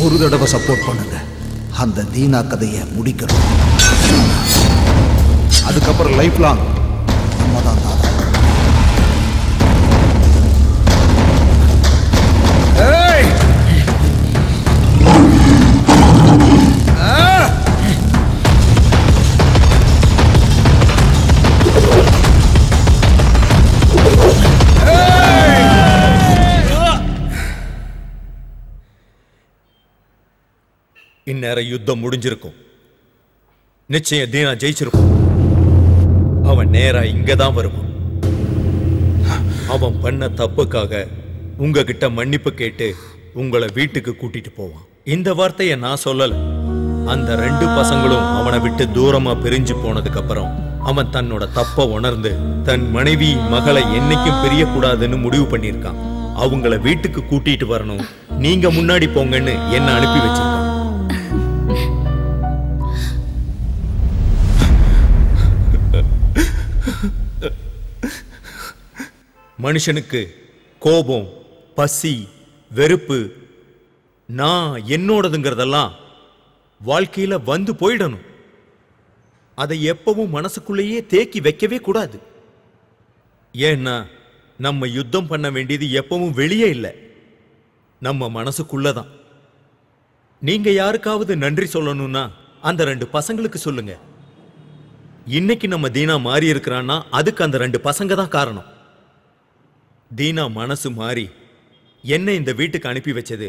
ஒரு தடவை சப்போர்ட் பண்ணுங்க, அந்த தீனா கதையை முடிக்கணும். அதுக்கப்புறம் லைஃப் லாங் நம்ம தான் தாதா. இந்நேரம் யுத்தம் முடிஞ்சிருக்கும். நிச்சயம் தீனா ஜெயிச்சிருக்கும். அவன் நேரா இங்கதான் வருவான். அவன் பண்ண தப்புக்காக உங்ககிட்ட மன்னிப்பு கேட்டு உங்களை வீட்டுக்கு கூட்டிட்டு போவான். இந்த வார்த்தையை நான் சொல்லல. அந்த 2 பசங்களும் அவனை விட்டு தூரமா பிரிஞ்சு போனதுக்கு அப்புறம் அவன் தன்னோட தப்ப உணர்ந்து தன் மனைவி மகளை என்னைக்கும் பிரியக்கூடாதுன்னு முடிவு பண்ணியிருக்கான். அவங்கள வீட்டுக்கு கூட்டிட்டு வரணும், நீங்க முன்னாடி போங்கன்னு என்ன அனுப்பி வச்சிருக்கான். மனுஷனுக்கு கோபம், பசி, வெறுப்பு, நான் என்னோடதுங்கிறதெல்லாம் வாழ்க்கையில வந்து போயிடணும். அதை எப்பவும் மனசுக்குள்ளேயே தேக்கி வைக்கவே கூடாது. ஏன்னா நம்ம யுத்தம் பண்ண வேண்டியது எப்பவும் வெளியே இல்லை, நம்ம மனசுக்குள்ளதான். நீங்க யாருக்காவது நன்றி சொல்லணும்னா அந்த 2 பசங்களுக்கு சொல்லுங்க. இன்னைக்கு நம்ம தீனா மாறி இருக்கிறான்னா அதுக்கு அந்த 2 பசங்க தான் காரணம். தீனா மனசு மாறி என்ன இந்த வீட்டுக்கு அனுப்பி வச்சது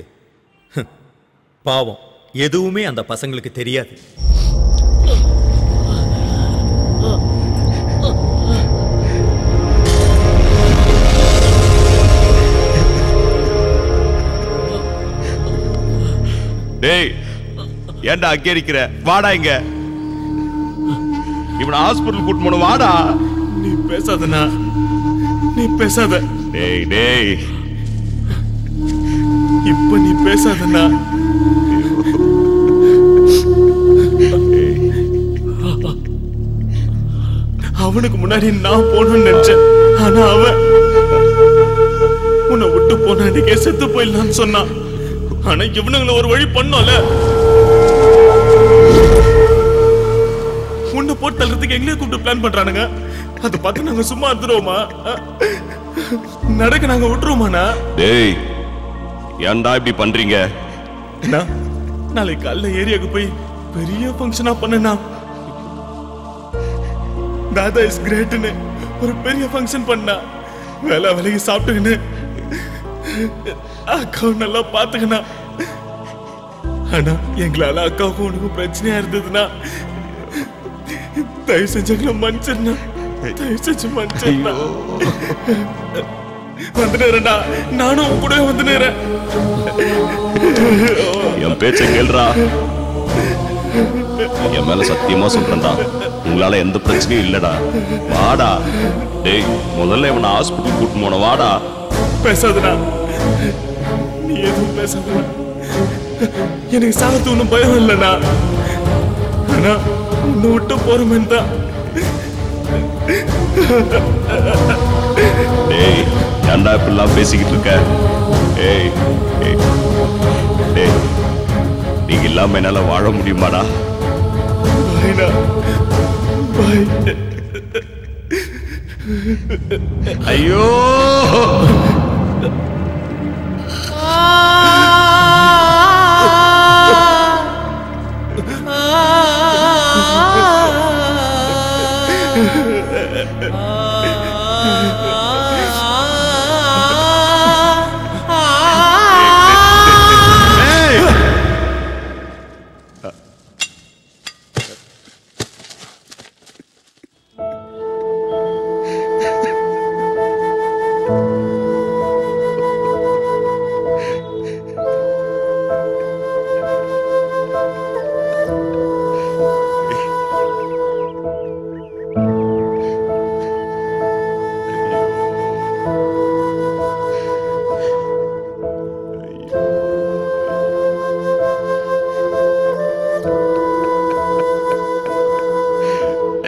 பாவம், எதுவுமே அந்த பசங்களுக்கு தெரியாது. டேய், ஏன்டா அங்கே இருக்கிற? வாடா இங்க. இவனை ஹாஸ்பிட்டல் கூட்டு போன, வாடா. நீ பேசாதண்ணா, நீ பேசாத. டேய் டேய், இப்ப நீ பேசாதண்ணா. அவனுக்கு முன்னாடி நான் போகணும்னு நினைச்சேன். ஆனா அவன் உன்னை விட்டு போன அன்னைக்கே செத்து போயிடலான்னு சொன்னான். ஆனா இவனுங்களை ஒரு வழி பண்ணோம்ல. உன்னை போட்டு தள்ளுறதுக்கு எங்களே கூப்பிட்டு பிளான் பண்றானுங்க. அதை பார்த்து நாங்க சும்மா இருந்துருவோமா? நடக்க நாங்க விட்டுருவோமாண்ணா? டேய், ஏன்டா இப்படி பண்றீங்க? நாளைக்கு காலைல ஏரியாவுக்கு போய் பெரிய ஃபங்க்ஷனா பண்ணா தாதா இஸ் கிரேட்னு ஒரு பெரிய ஃபங்க்ஷன் பண்ணா. வேலை வேலைக்கு சாப்பிட்டுக்கின்னு அக்காவை நல்லா பாத்துக்கணா. ஆனா எங்களால அக்காவுக்கும் உனக்கும் பிரச்சனையா இருந்ததுன்னா தயவு செஞ்சு எங்களை மன்னிச்சிருந்தா. தயவு செஞ்சு மன்னிச்சிருந்தா. வந்துடுறேன்டா, நானும் உன் கூட வந்துடுறேன். என் பேச்சை கேள்றா. என் மேல சத்தியமா சொல்றேன்டா, உங்களால எந்த பிரச்சனையும் இல்லடா. வாடா டேய், முதல்ல இவனை ஹாஸ்பிட்டல் கூட்டு போன. வாடா. பேசாதடா, நீ எதுவும் பேசாதடா. எனக்கு சாகத்து ஒன்றும் பயம் இல்லைண்ணா. ஆனா உன்னை விட்டு போறமேன் தான். டேய், ஏன்டா இப்படிலாம் பேசிக்கிட்டு இருக்க? ஏய் டேய், நீங்க இல்லாம என்னால வாழ முடியுமாடா? ஐயோ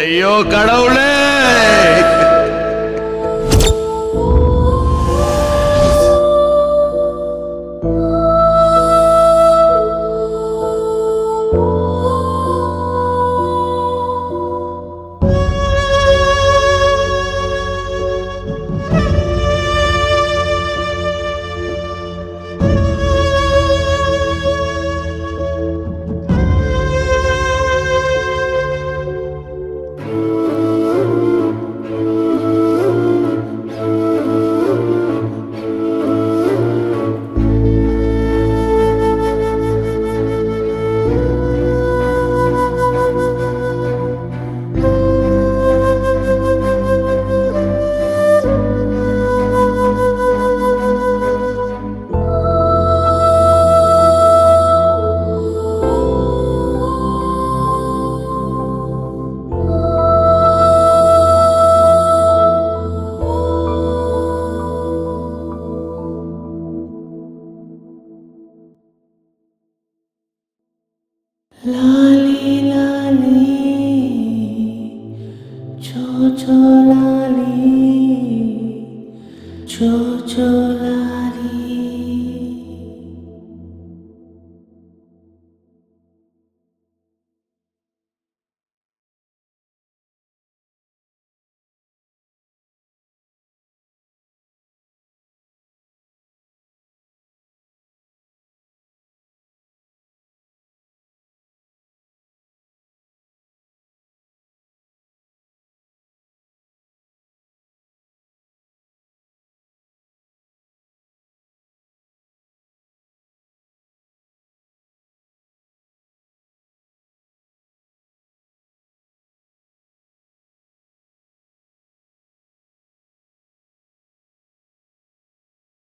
ஐயோ கடவுளே!